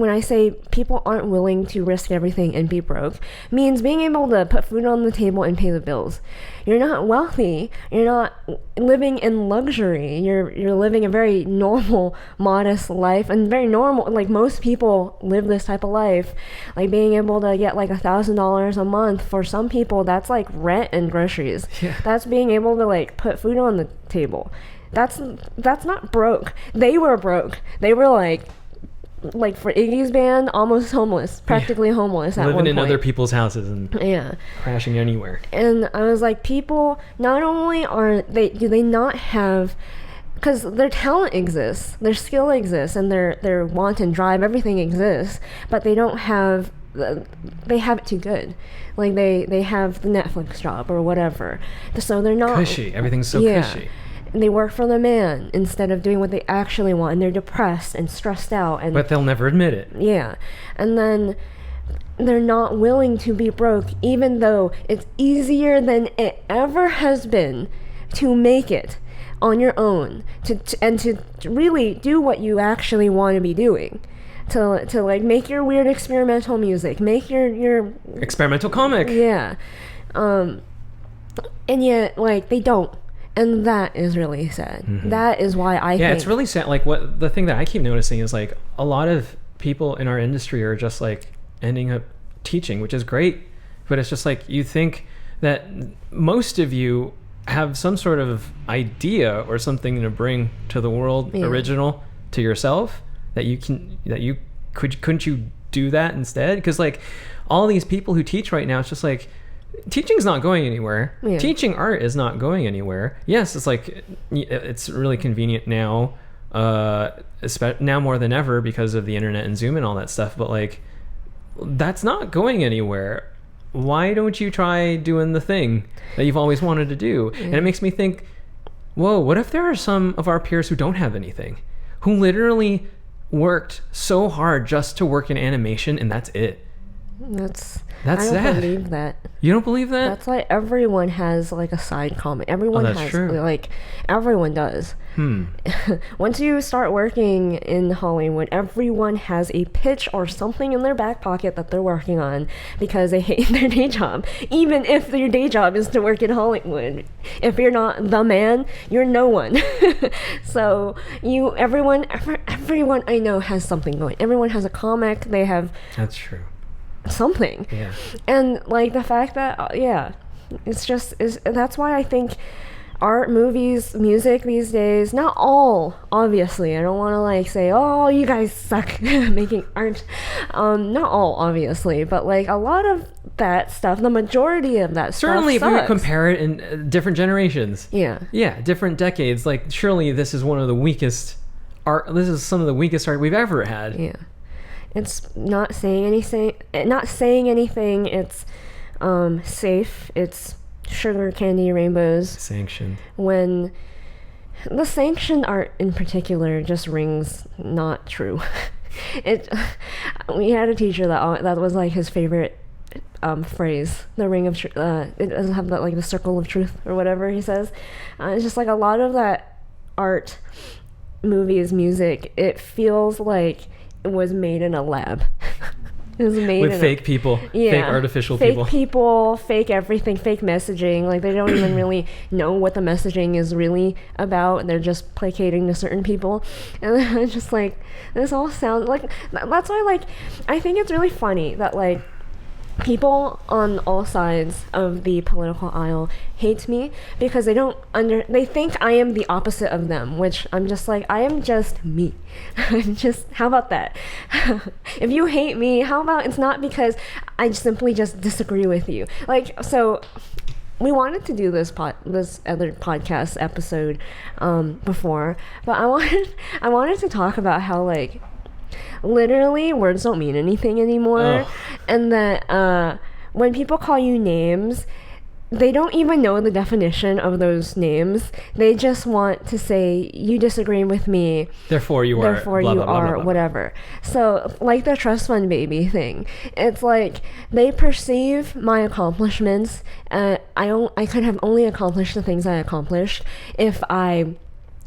I say people aren't willing to risk everything and be broke, means being able to put food on the table and pay the bills. You're not wealthy. You're not living in luxury. You're living a very normal, modest life, and very normal. Like, most people live this type of life. Like, being able to get like $1,000 a month, for some people, that's like rent and groceries. Yeah. That's being able to like put food on the table. That's not broke. They were broke. They were like for Iggy's band, almost homeless, practically homeless at living one in point. other people's houses and crashing anywhere. And I was like, people not only do they not have, because their talent exists, their skill exists, and their want and drive, everything exists, but they don't have, they have it too good. Like, they have the Netflix job or whatever, so they're not Cushy. Everything's so cushy. They work for the man instead of doing what they actually want, and they're depressed and stressed out. But they'll never admit it. Yeah. And then they're not willing to be broke, even though it's easier than it ever has been to make it on your own, to really do what you actually want to be doing. To like make your weird experimental music, make your experimental comic. Yeah. And yet, like, they don't. And that is really sad. That is why I think... Yeah, it's really sad. Like, the thing that I keep noticing is, like, a lot of people in our industry are just, like, ending up teaching, which is great. But it's just, like, you think that most of you have some sort of idea or something to bring to the world, original to yourself, couldn't you do that instead? Because, like, all these people who teach right now, it's just, like... Teaching's not going anywhere. Yeah. Teaching art is not going anywhere. Yes, it's like it's really convenient now, now more than ever because of the internet and Zoom and all that stuff. But like, that's not going anywhere. Why don't you try doing the thing that you've always wanted to do? And it makes me think, whoa, what if there are some of our peers who don't have anything, who literally worked so hard just to work in animation, and that's it? I don't sad. believe that. You don't believe that? That's why everyone has like a side comic. Everyone has true. Like, everyone does. Once you start working in Hollywood, everyone has a pitch or something in their back pocket that they're working on because they hate their day job. Even if their day job is to work in Hollywood. If you're not the man, you're no one. So everyone I know has something going. Everyone has a comic. They have... That's true. Something. Yeah. And like the fact that that's why I think art, movies, music these days, not all, obviously, I don't want to like say, oh, you guys suck making art, not all, obviously, but like a lot of that stuff, the majority of that certainly stuff if we sucks. compare it in different generations, different decades, like surely this is one of the weakest art, this is some of the weakest art we've ever had. It's not saying anything. It's safe. It's sugar, candy, rainbows. Sanctioned. When the sanctioned art in particular just rings not true. We had a teacher that was like his favorite phrase, the ring of truth. It doesn't have that, like, the circle of truth or whatever he says. It's just like a lot of that art, movies, music, it feels like it was made in a lab. It was made with fake people, fake artificial people. Fake people, fake everything, fake messaging. Like, they don't even really know what the messaging is really about. They're just placating to certain people. And it's just like, this all sounds like... That's why, like, I think it's really funny that, like, people on all sides of the political aisle hate me because they think I am the opposite of them, which I'm just like, I am just me. How about that? If you hate me, how about it's not because I simply just disagree with you? Like, so we wanted to do this other podcast episode before, but I wanted to talk about how, like, literally words don't mean anything anymore. And that when people call you names, they don't even know the definition of those names. They just want to say, you disagree with me, therefore you are therefore blah, you blah, blah, are blah, blah. whatever. So like the trust fund baby thing, it's like they perceive my accomplishments. I could have only accomplished the things I accomplished if I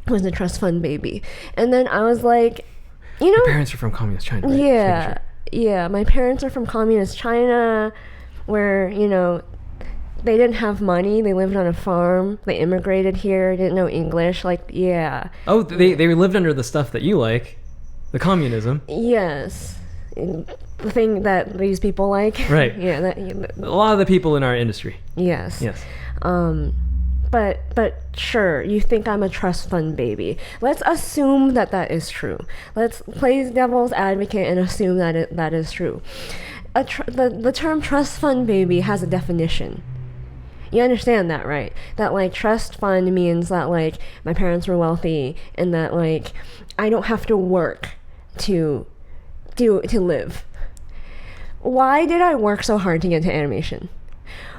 was a trust fund baby. And then I was like, you know, Your parents are from communist China, right? yeah, yeah, my parents are from communist China, where, you know, they didn't have money. They lived on a farm. They immigrated here. Didn't know English. Like, yeah. Oh, they lived under the stuff that you like, the Yes, the thing that these people like. Right. Yeah. A lot of the people in our industry. Yes. Yes. But sure, you think I'm a trust fund baby. Let's assume that that is true. Let's play devil's advocate and assume that that is true. The term trust fund baby has a definition. You understand that, right? That like trust fund means that like my parents were wealthy and that like I don't have to work to live. Why did I work so hard to get into animation?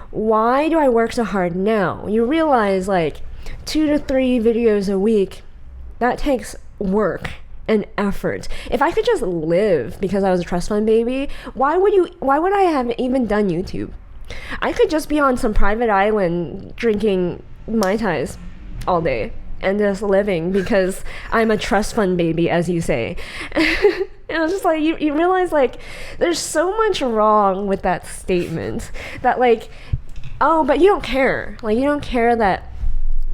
Why do I work so hard now? You realize like 2 to 3 videos a week, that takes work and effort. If I could just live because I was a trust fund baby, why would I have even done YouTube? I could just be on some private island drinking Mai Tais all day and just living because I'm a trust fund baby, as you say. And I was just like, you realize like there's so much wrong with that statement that like, oh, but you don't care. Like you don't care that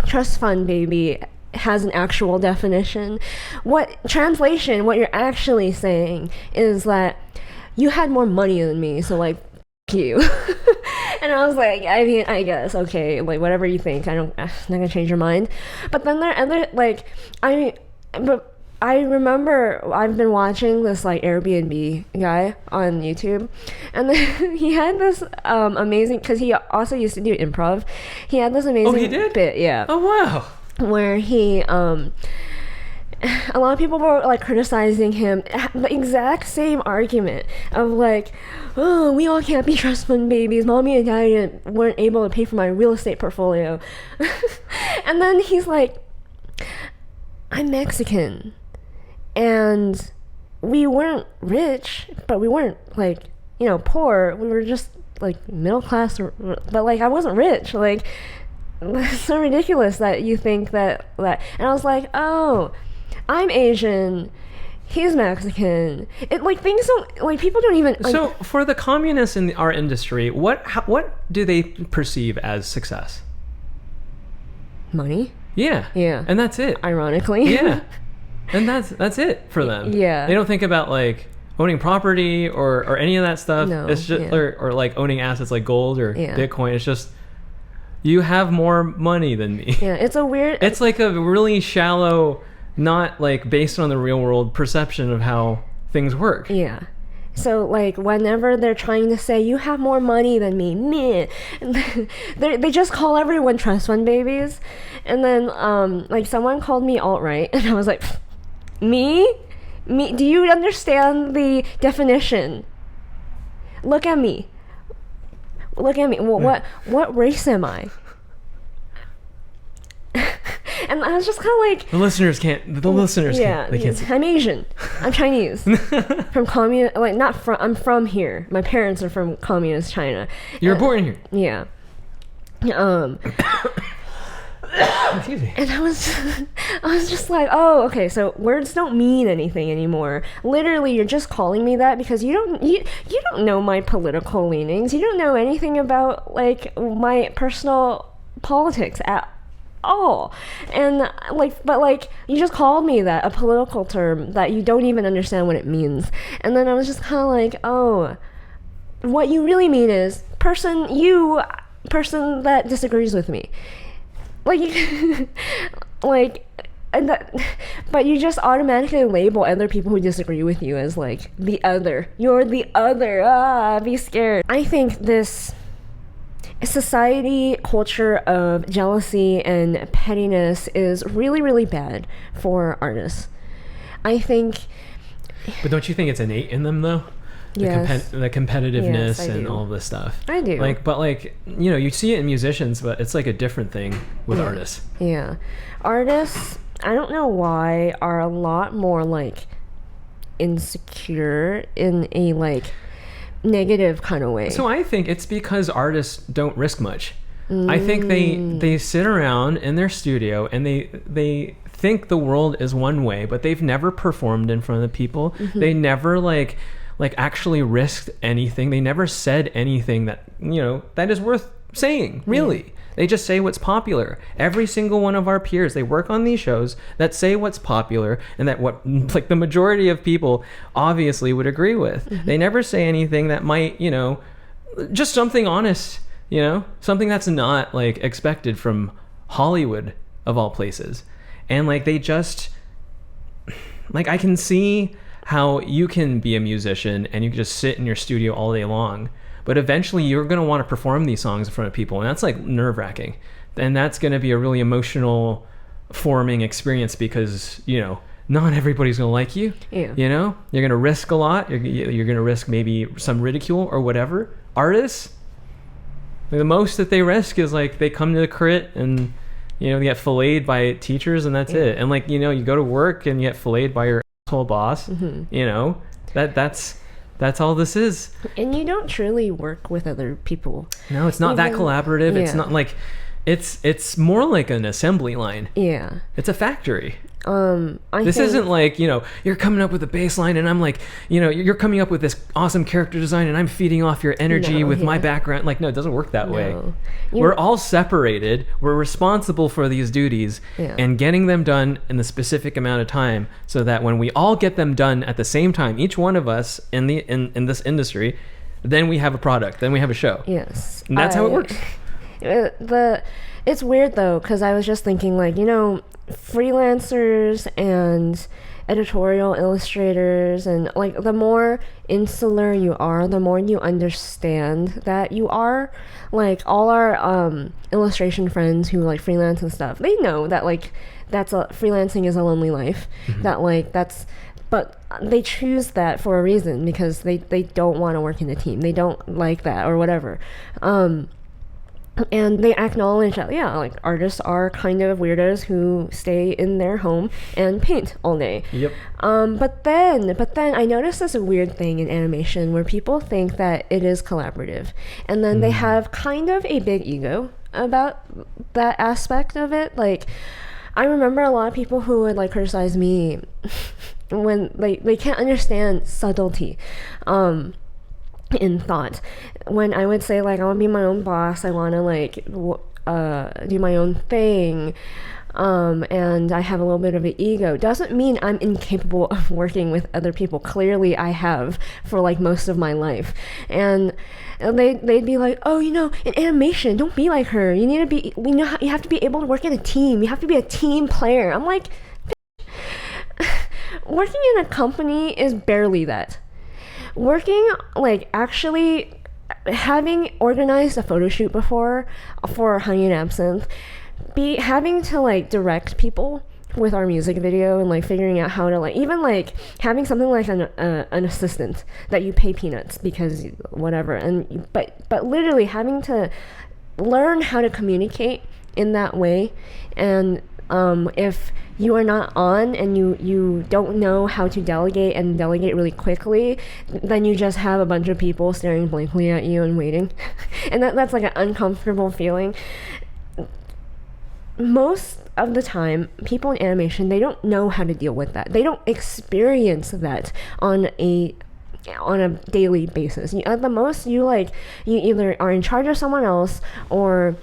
trust fund baby has an actual definition. What you're actually saying is that you had more money than me, so like you. And I was like, I mean, I guess, okay, like whatever you think, I'm not gonna change your mind. But then there are other like I remember I've been watching this like Airbnb guy on YouTube, and then he had this amazing, because he also used to do improv. He had this amazing he did? bit, yeah. Oh wow. Where he a lot of people were like criticizing him, the exact same argument of like, oh, we all can't be trust fund babies, mommy and daddy weren't able to pay for my real estate portfolio. And then he's like, I'm Mexican and we weren't rich, but we weren't like, you know, poor. We were just like middle class, but like I wasn't rich. Like it's so ridiculous that you think that. And I was like, oh, I'm Asian, he's Mexican. It like things don't, like people don't even. Like, so for the communists in our industry, what do they perceive as success? Money. Yeah. Yeah. And that's it. Ironically. Yeah. And that's it for them. Yeah. They don't think about like owning property or any of that stuff. No, it's just yeah. or like owning assets like gold or Yeah. Bitcoin. It's just you have more money than me. Yeah, it's a weird. It's like a really shallow, not like based on the real world perception of how things work. Yeah. So like whenever they're trying to say you have more money than me, meh, they just call everyone trust fund babies. And then like someone called me alt-right and I was like, me, do you understand the definition? Look at me. What race am I? And I was just kind of like, The listeners can't. yeah, They can't see. I'm Asian. I'm Chinese. From I'm from here. My parents are from communist China. You were born here. Yeah. Excuse me. And I was just like, oh, okay, so words don't mean anything anymore. Literally, you're just calling me that because you don't know my political leanings. You don't know anything about like my personal politics at all. And but you just called me that, a political term that you don't even understand what it means. And then I was just kind of like, oh, what you really mean is person that disagrees with me. But you just automatically label other people who disagree with you as like the other. You're the other. Be scared. I think this society culture of jealousy and pettiness is really, really bad for artists. I think. But don't you think it's innate in them though? Yes. the competitiveness Yes, I and do. all this stuff. I do. Like, but like, you know, you see it in musicians, but it's like a different thing with artists. Yeah. Artists, I don't know why, are a lot more like insecure in a like negative kind of way. So I think it's because artists don't risk much. I think they sit around in their studio and they think the world is one way, but they've never performed in front of people. They never like actually risked anything. They never said anything that, you know, that is worth saying, really. They just say what's popular. Every single one of our peers, they work on these shows that say what's popular and that what like the majority of people obviously would agree with. They never say anything that might, you know, just something honest, you know, something that's not like expected from Hollywood of all places. And like they just like, I can see how you can be a musician and you can just sit in your studio all day long, but eventually you're going to want to perform these songs in front of people, and that's like nerve-wracking, and that's going to be a really emotional forming experience because, you know, not everybody's going to like you. You know, you're going to risk a lot. You're going to risk maybe some ridicule or whatever. Artists, the most that they risk is like they come to the crit and, you know, they get filleted by teachers and that's it. And like, you know, you go to work and you get filleted by your asshole boss. You know, that's all this is. And you don't truly work with other people. No, it's not that collaborative. It's not like it's more like an assembly line. It's a factory. This isn't like, you know, you're coming up with a bass line and I'm like, you know, you're coming up with this awesome character design and I'm feeding off your energy with my background. Like, no, it doesn't work that way. We're all separated. We're responsible for these duties and getting them done in the specific amount of time so that when we all get them done at the same time, each one of us in this industry, then we have a product, then we have a show. Yes. And that's how it works. It's weird though, because I was just thinking like, you know, freelancers and editorial illustrators, and like the more insular you are, the more you understand that you are. Like all our illustration friends who like freelance and stuff, they know that like freelancing is a lonely life. That like but they choose that for a reason, because they don't want to work in a team. They don't like that or whatever. And they acknowledge that, like artists are kind of weirdos who stay in their home and paint all day. But then I noticed this weird thing in animation where people think that it is collaborative, and then they have kind of a big ego about that aspect of it. Like, I remember a lot of people who would like criticize me when they can't understand subtlety. In thought, when I would say like I want to be my own boss, I want to like do my own thing, and I have a little bit of an ego, doesn't mean I'm incapable of working with other people. Clearly I have for like most of my life. And they'd be like, oh, you know, in animation, don't be like her, you need to be, you have to be able to work in a team, you have to be a team player. I'm like, working in a company is barely that. Working, like, actually having organized a photo shoot before for Honey and Absinthe, having to, like, direct people with our music video and, like, figuring out how to, like, even, like, having something like an assistant that you pay peanuts because whatever, and but literally having to learn how to communicate in that way. And if you are not on and you don't know how to delegate and delegate really quickly, then you just have a bunch of people staring blankly at you and waiting. And that's like an uncomfortable feeling. Most of the time, people in animation, they don't know how to deal with that. They don't experience that on a daily basis. At the most, you either are in charge of someone else or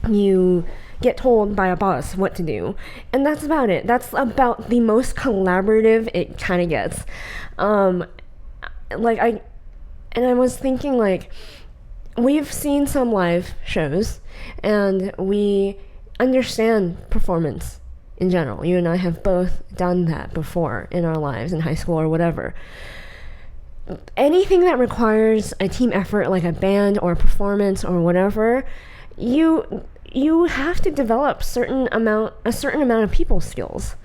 you get told by a boss what to do, and that's about it. That's about the most collaborative it kind of gets. I was thinking, like, we've seen some live shows and we understand performance in general. You and I have both done that before in our lives in high school or whatever. Anything that requires a team effort, like a band or a performance or whatever, you have to develop a certain amount of people skills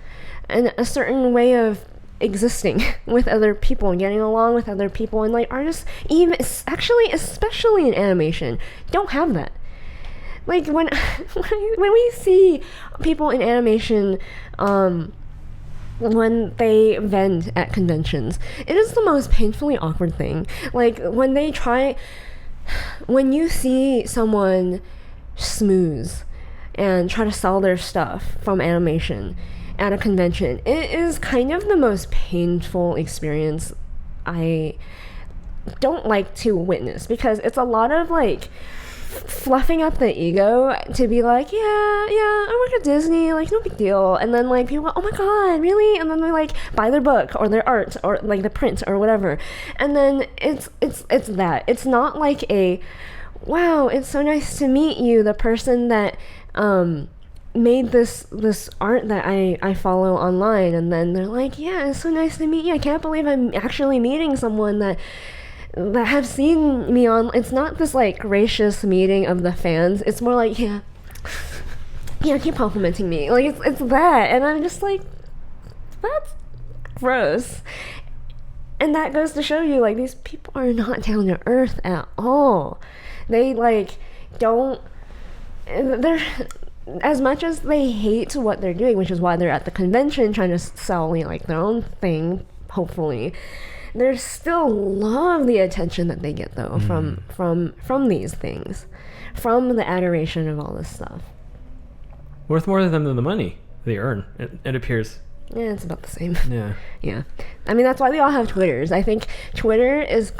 and a certain way of existing with other people and getting along with other people, and like artists, even actually especially in animation, don't have that. Like when we see people in animation when they vend at conventions, it is the most painfully awkward thing. Like when you see someone smooth and try to sell their stuff from animation at a convention, it is kind of the most painful experience I don't like to witness, because it's a lot of like fluffing up the ego to be like, yeah, I work at Disney, like no big deal, and then like people go, oh my god, really? And then they like buy their book or their art or like the print or whatever, and then it's that. It's not like a, wow, it's so nice to meet you, the person that made this art that I follow online, and then they're like, yeah, it's so nice to meet you, I can't believe I'm actually meeting someone that have seen me on. It's not this like gracious meeting of the fans, it's more like, yeah, keep complimenting me, like it's that, and I'm just like, that's gross. And that goes to show you, like, these people are not down to earth at all. They like they're, as much as they hate what they're doing, which is why they're at the convention trying to sell, you know, like their own thing, hopefully, they still love the attention that they get though from these things, from the adoration of all this stuff. Worth more to them than the money they earn, it appears. Yeah, it's about the same. Yeah. I mean, that's why we all have Twitters. I think Twitter is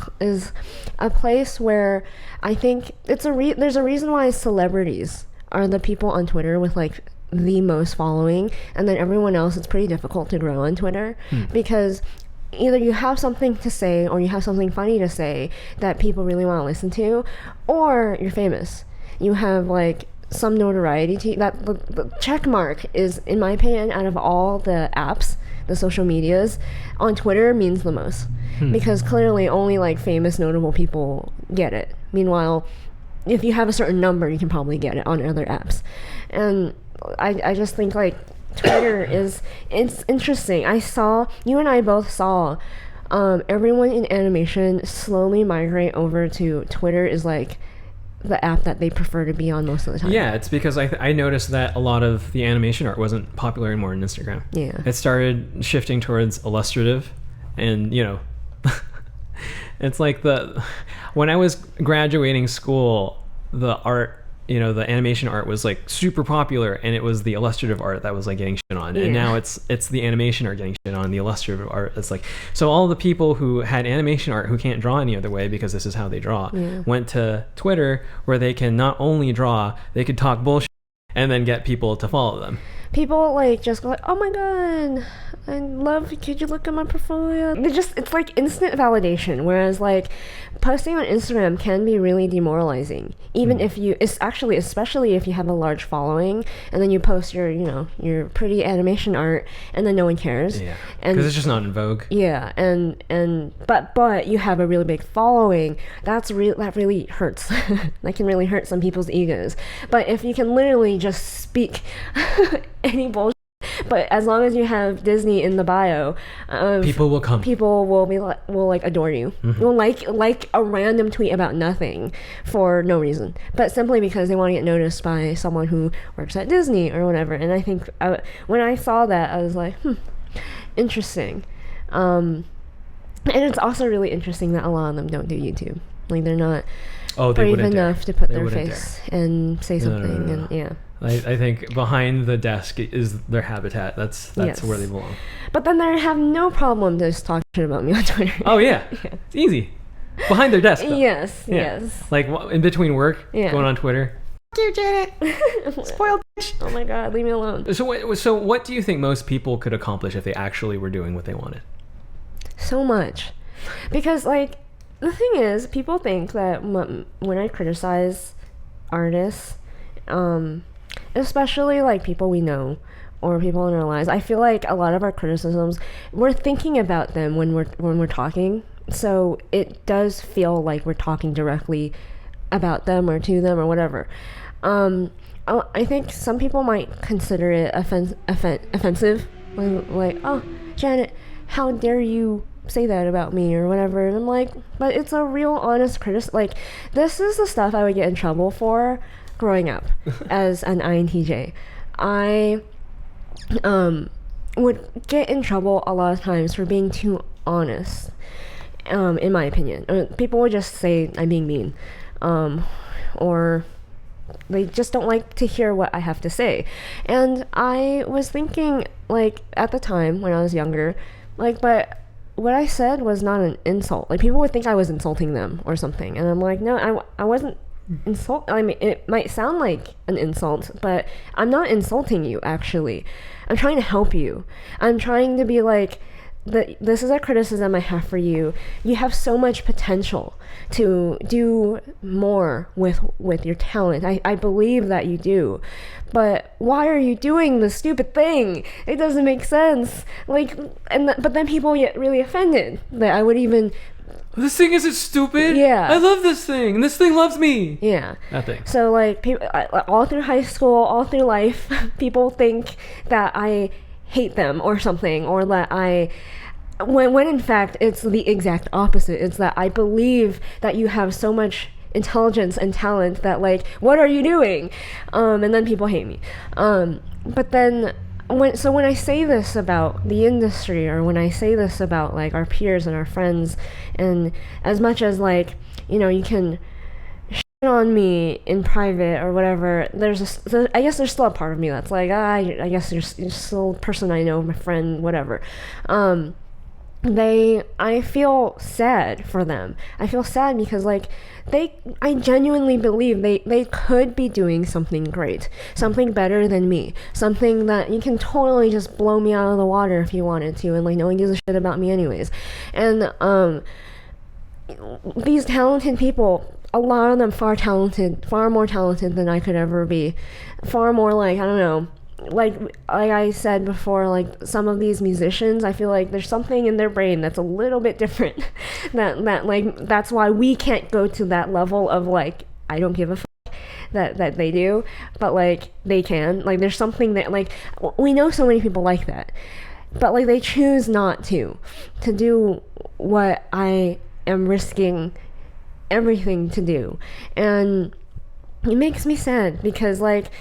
a place where I think there's a reason why celebrities are the people on Twitter with like the most following, and then everyone else, it's pretty difficult to grow on Twitter because either you have something to say or you have something funny to say that people really want to listen to, or you're famous. You have like some notoriety to that. The check mark is, in my opinion, out of all the apps, the social medias, on Twitter means the most because clearly only like famous, notable people get it. Meanwhile, if you have a certain number, you can probably get it on other apps. And I just think like Twitter it's interesting. You and I both saw everyone in animation slowly migrate over to Twitter is like the app that they prefer to be on most of the time. Yeah, it's because I noticed that a lot of the animation art wasn't popular anymore on Instagram. Yeah. It started shifting towards illustrative, and you know, it's like when I was graduating school, the art, you know, the animation art was like super popular, and it was the illustrative art that was like getting shit on. And now it's the animation art getting shit on. The illustrative art, it's like, so all the people who had animation art who can't draw any other way because this is how they draw went to Twitter, where they can not only draw, they could talk bullshit and then get people to follow them. People like just go like, oh my god, could you look at my portfolio? It's like instant validation, whereas like posting on Instagram can be really demoralizing, even if especially if you have a large following, and then you post your pretty animation art and then no one cares. Yeah, because it's just not in vogue. Yeah, but you have a really big following, that really hurts. That can really hurt some people's egos. But if you can literally just speak any bullshit, but as long as you have Disney in the bio, people will come. People will adore you. Will like a random tweet about nothing for no reason, but simply because they want to get noticed by someone who works at Disney or whatever. And I think when I saw that, I was like, interesting. And it's also really interesting that a lot of them don't do YouTube. Like they're not brave enough to put their face and say something. No. And yeah. I think behind the desk is their habitat. That's yes. where they belong. But then they have no problem just talking shit about me on Twitter. Oh yeah, it's easy. Behind their desk. Though. Yes. Like in between work, going on Twitter. Fuck you, Janet. Spoiled bitch. Oh my god, leave me alone. So what do you think most people could accomplish if they actually were doing what they wanted? So much, because like the thing is, people think that when I criticize artists, especially like people we know or people in our lives, I feel like a lot of our criticisms, we're thinking about them when we're talking, so it does feel like we're talking directly about them or to them or whatever. I think some people might consider it offensive, like, oh, Janet, how dare you say that about me or whatever. And I'm like, but it's a real honest criticism. Like, this is the stuff I would get in trouble for growing up as an INTJ. I would get in trouble a lot of times for being too honest, in my opinion. People would just say I'm being mean, or they just don't like to hear what I have to say. And I was thinking, like, at the time when I was younger, like, but what I said was not an insult. Like, people would think I was insulting them or something, and I'm like, no, I wasn't I mean, it might sound like an insult, but I'm not insulting you, actually. I'm trying to help you. I'm trying to be like, this is a criticism I have for you. You have so much potential to do more with your talent. I believe that you do. But why are you doing this stupid thing? It doesn't make sense. Like, but then people get really offended that I would even... This thing isn't stupid. Yeah. I love this thing, and this thing loves me. Yeah. That thing. So, like, all through high school, all through life, people think that I hate them or something, or that when in fact it's the exact opposite. It's that I believe that you have so much intelligence and talent that, like, what are you doing? And then people hate me. But then when I say this about the industry, or when I say this about, like, our peers and our friends, and as much as, like, you know, you can shit on me in private or whatever, I guess there's still a part of me that's like, I guess you're still a person I know, my friend, whatever. I feel sad for them. I feel sad because, like, I genuinely believe they could be doing something great, something better than me, something that you can totally just blow me out of the water if you wanted to, and, like, no one gives a shit about me anyways. And these talented people, a lot of them far more talented than I could ever be, far more, like, I don't know, like I said before, like, some of these musicians, I feel like there's something in their brain that's a little bit different that like, that's why we can't go to that level of, like, I don't give a fuck that they do, but, like, they can. Like, there's something that, like, we know so many people like that, but, like, they choose not to do what I am risking everything to do. And it makes me sad because, like,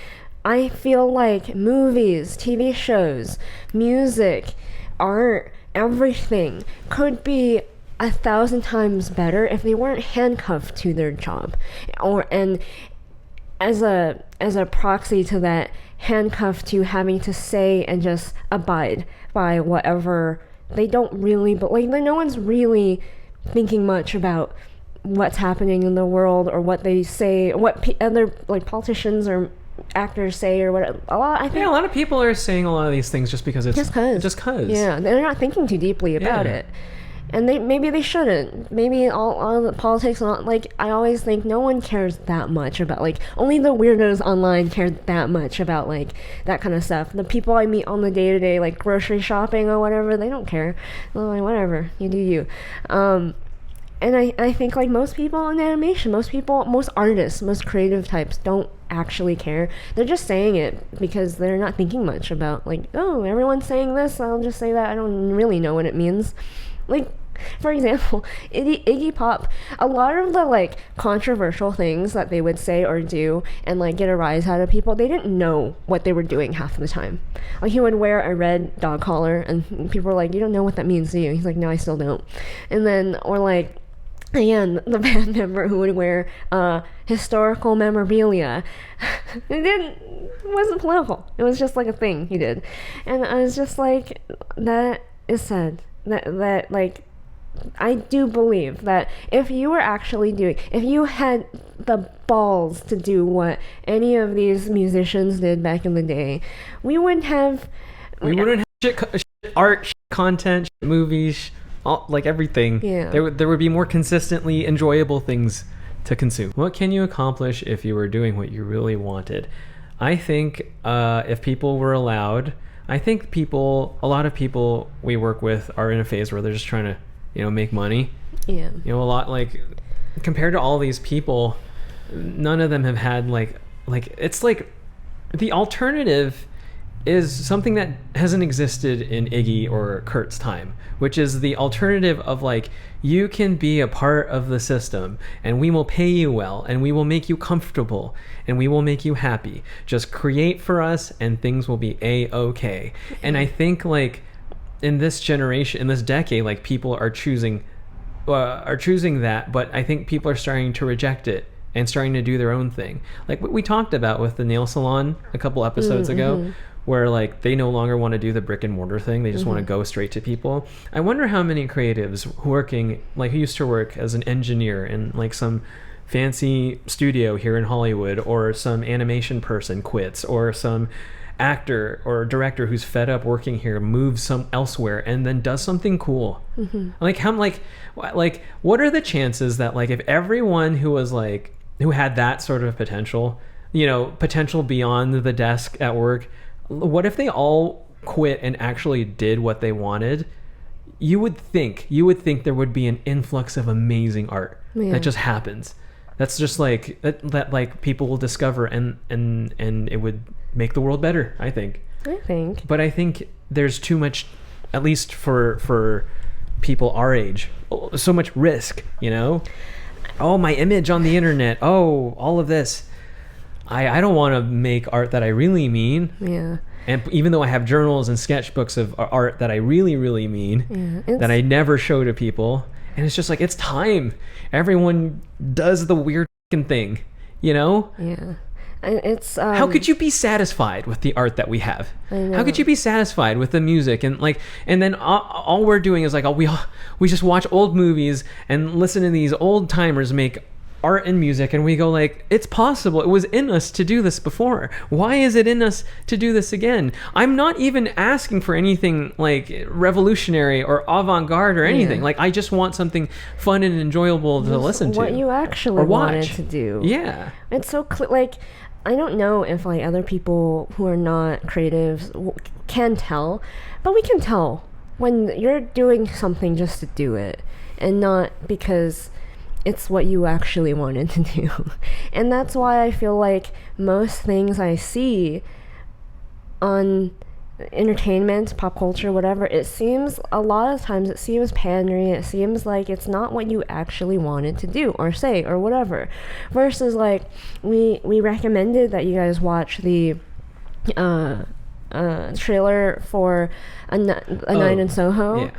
I feel like movies, TV shows, music, art, everything could be 1,000 times better if they weren't handcuffed to their job, and as a proxy to that, handcuffed to having to say and just abide by whatever they don't really, but, like, no one's really thinking much about what's happening in the world, or what they say, what other, like, politicians or actors say, or what. A lot of people are saying a lot of these things just because it's just cause. Yeah, they're not thinking too deeply about it, and maybe they shouldn't. Maybe all the politics, like, I always think no one cares that much about, like, only the weirdos online care that much about, like, that kind of stuff. The people I meet on the day-to-day, like, grocery shopping or whatever, they don't care. They're like, whatever, you do you. And I think, like, most people in animation, most artists, most creative types don't actually care. They're just saying it because they're not thinking much about, like, oh, everyone's saying this, I'll just say that. I don't really know what it means. Like, for example, Iggy Pop, a lot of the, like, controversial things that they would say or do and, like, get a rise out of people, they didn't know what they were doing half the time. Like, he would wear a red dog collar, and people were like, you don't know what that means, do you? He's like, no, I still don't. And then, or, like, again, the band member who would wear historical memorabilia. It wasn't political. It was just, like, a thing he did. And I was just like, that is sad. That like, I do believe that if you had the balls to do what any of these musicians did back in the day, we wouldn't have shit art, shit content, shit movies, like, everything. Yeah. There would be more consistently enjoyable things to consume. What can you accomplish if you were doing what you really wanted? I think if people were allowed, I think a lot of people we work with are in a phase where they're just trying to, make money. Yeah. A lot, like, compared to all these people, none of them have had, like it's like the alternative is something that hasn't existed in Iggy or Kurt's time, which is the alternative of like, you can be a part of the system and we will pay you well and we will make you comfortable and we will make you happy. Just create for us and things will be a-okay. And I think like in this generation, in this decade, like people are choosing that, but I think people are starting to reject it and starting to do their own thing. Like what we talked about with the nail salon a couple episodes ago, where like they no longer want to do the brick and mortar thing. They just want to go straight to people. I wonder how many creatives working, like who used to work as an engineer in like some fancy studio here in Hollywood, or some animation person quits, or some actor or director who's fed up working here moves some elsewhere and then does something cool. Like how, like what are the chances that like if everyone who was like, who had that sort of potential, you know, potential beyond the desk at work, what if they all quit and actually did what they wanted? You would think there would be an influx of amazing art that just happens. That's just like that like people will discover and it would make the world better, I think. But I think there's too much, at least for people our age, so much risk, you know? Oh, my image on the internet. Oh, all of this. I don't want to make art that I really mean. Yeah. And even though I have journals and sketchbooks of art that I really, really mean, that I never show to people. And it's just like, it's time. Everyone does the weird thing, you know? Yeah. It's how could you be satisfied with the art that we have? How could you be satisfied with the music and like, and then all we're doing is like, we just watch old movies and listen to these old timers make art and music, and we go like, it's possible. It was in us to do this before. Why is it in us to do this again? I'm not even asking for anything like revolutionary or avant-garde or anything. Like I just want something fun and enjoyable to listen to. What you actually wanted to do. Yeah. It's so like, I don't know if like other people who are not creatives can tell, but we can tell when you're doing something just to do it and not because it's what you actually wanted to do. And that's why I feel like most things I see on entertainment, pop culture, whatever, it seems a lot of times it seems pandering. It seems like it's not what you actually wanted to do or say or whatever. Versus like we recommended that you guys watch the trailer for a Night in Soho,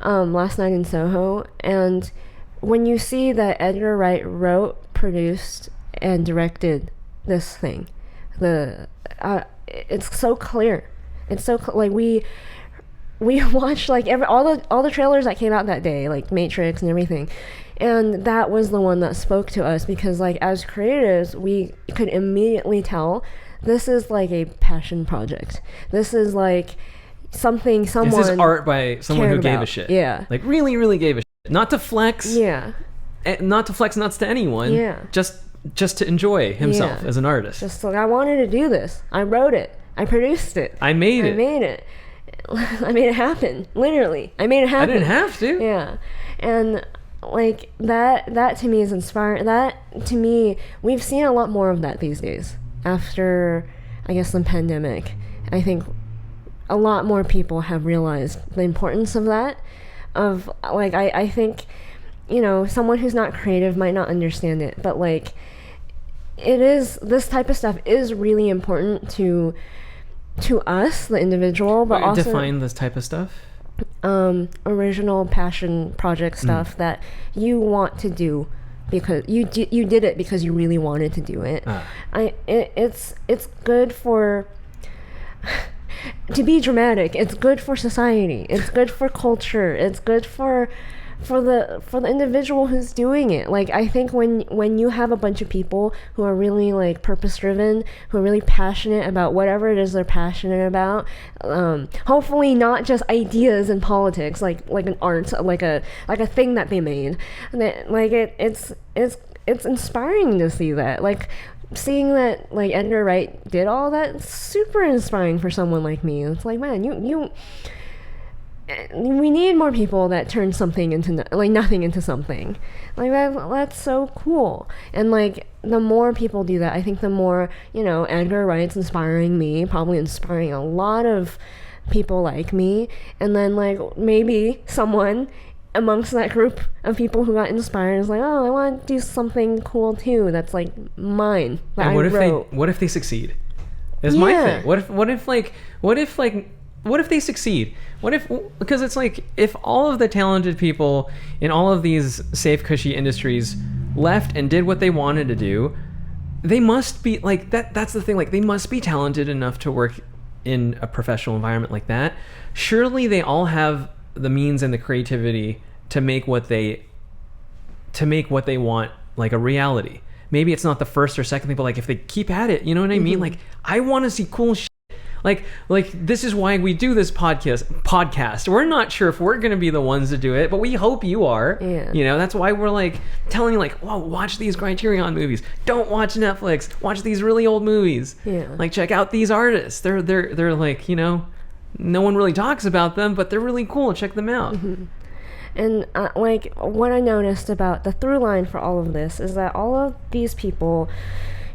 Last Night in Soho, and when you see that Edgar Wright wrote, produced, and directed this thing, it's so clear. It's so like we watched like all the trailers that came out that day, like Matrix and everything, and that was the one that spoke to us because like as creatives, we could immediately tell this is like a passion project. This is like someone. This is art by someone who gave a shit. Yeah, like really, really gave a shit. Not to flex. Yeah. Not to flex nuts to anyone. Yeah. Just to enjoy himself as an artist. Just like, I wanted to do this. I wrote it. I produced it. I made it. I made it happen. Literally. I made it happen. I didn't have to. Yeah. And like that to me is inspiring. That to me, we've seen a lot more of that these days. After, I guess, the pandemic, I think a lot more people have realized the importance of that. Of like I think, you know, someone who's not creative might not understand it, but like it is, this type of stuff is really important to us, the individual, but also define this type of stuff. Original passion project stuff that you want to do because you did it because you really wanted to do it. It's good for to be dramatic. It's good for society. It's good for culture. It's good for the individual who's doing it. Like I think when you have a bunch of people who are really like purpose driven, who are really passionate about whatever it is they're passionate about, hopefully not just ideas and politics, like an art, like a thing that they made. Like it's inspiring to see that. Like seeing that like Edgar Wright did all that, it's super inspiring for someone like me. It's like, man, we need more people that turn something into like nothing into something. Like that's so cool. And like the more people do that, I think the more, you know, Edgar Wright's inspiring me, probably inspiring a lot of people like me. And then like maybe someone amongst that group of people who got inspired is like, oh, I want to do something cool too. That's like mine. That and what I if wrote. what if they succeed? Is my thing. What if they succeed? What if, because it's like, if all of the talented people in all of these safe, cushy industries left and did what they wanted to do, they must be like that's the thing, like they must be talented enough to work in a professional environment like that. Surely they all have the means and the creativity to make what they want like a reality. Maybe it's not the first or second thing, but like if they keep at it, you know what I mean? Like I want to see cool shit. Like this is why we do this podcast. We're not sure if we're going to be the ones to do it, but we hope you are. Yeah. You know, that's why we're like telling you, like, whoa, watch these Criterion movies. Don't watch Netflix. Watch these really old movies. Yeah. Like check out these artists. They're like, you know, no one really talks about them, but they're really cool. Check them out. Mm-hmm. And like what I noticed about the through line for all of this is that all of these people,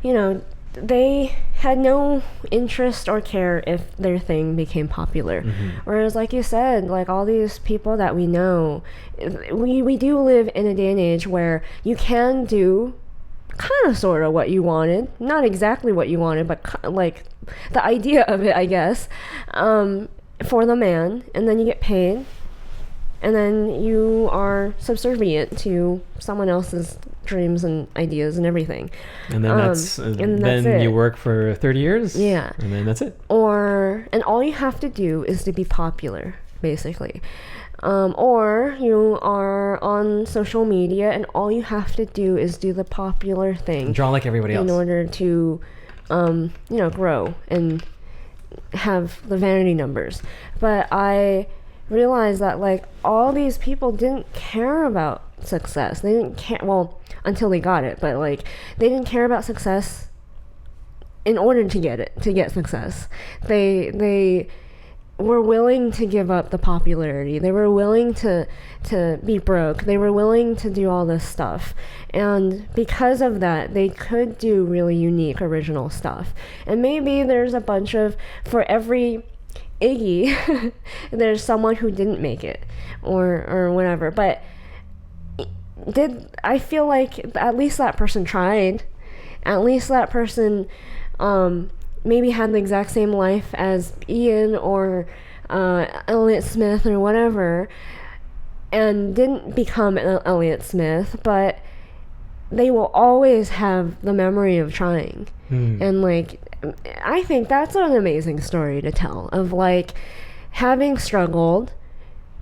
you know, they had no interest or care if their thing became popular. Whereas like you said, like all these people that we know, we do live in a day and age where you can do kind of sort of what you wanted, not exactly what you wanted, but like the idea of it, I guess, for the man, and then you get paid, and then you are subservient to someone else's dreams and ideas and everything. And then then you work for 30 years. Yeah. And then that's it. And all you have to do is to be popular, basically. Or you are on social media and all you have to do is do the popular thing. And draw like everybody else. In order to, you know, grow and have the vanity numbers. But I realized that like all these people didn't care about success. They didn't care, well, until they got it, but like they didn't care about success in order to get success. They were willing to give up the popularity. They were willing to be broke. They were willing to do all this stuff. And because of that, they could do really unique, original stuff. And maybe there's a bunch of, for every Iggy, there's someone who didn't make it or whatever. But I feel like at least that person tried. At least that person maybe had the exact same life as Ian or Elliott Smith or whatever, and didn't become Elliott Smith, but they will always have the memory of trying. And like, I think that's an amazing story to tell, of like having struggled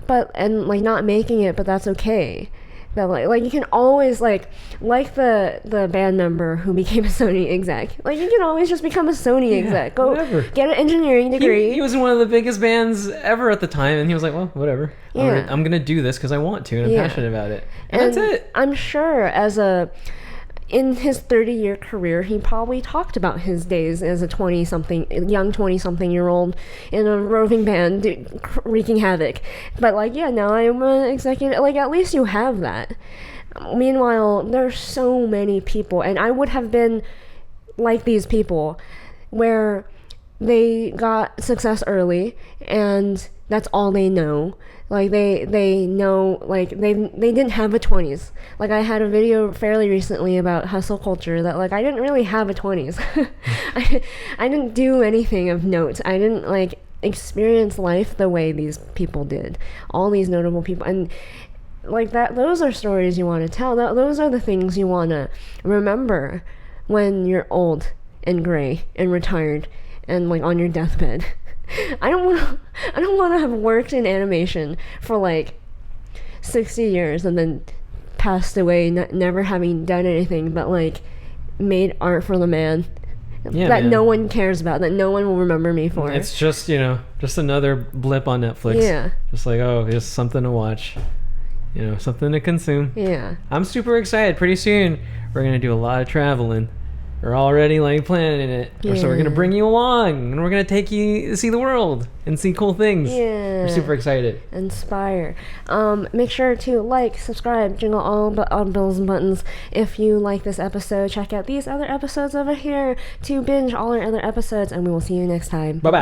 and like not making it, but that's okay. That like you can always like the band member who became a Sony exec, like you can always just become a Sony exec. Go whatever. Get an engineering degree. He was in one of the biggest bands ever at the time, and he was like, well, whatever. Yeah. I'm gonna do this because I want to, and I'm passionate about it. And that's it. I'm sure in his 30-year career, he probably talked about his days as a young 20-something-year-old in a roving band wreaking havoc. But like, yeah, now I'm an executive. Like, at least you have that. Meanwhile, there's so many people, and I would have been like these people, where they got success early, and that's all they know. Like they know, like they didn't have a 20s. Like I had a video fairly recently about hustle culture that like I didn't really have a 20s. I didn't do anything of note. I didn't like experience life the way these people did. All these notable people, and like that. Those are stories you want to tell. Those are the things you want to remember when you're old and gray and retired and like on your deathbed. I don't want to have worked in animation for like 60 years and then passed away never having done anything but like made art for the man no one cares about, that no one will remember me for. It's just, you know, just another blip on Netflix. Yeah. Just like, oh, just something to watch. You know, something to consume. Yeah. I'm super excited. Pretty soon we're going to do a lot of traveling. are already like planning it. So we're gonna Yeah. bring you along, and we're gonna take you to see the world and see cool things. Yeah. We're super excited. Inspire. Make sure to like, subscribe, jingle all bells and buttons. If you like this episode, check out these other episodes over here to binge all our other episodes, and we will see you next time. Bye bye.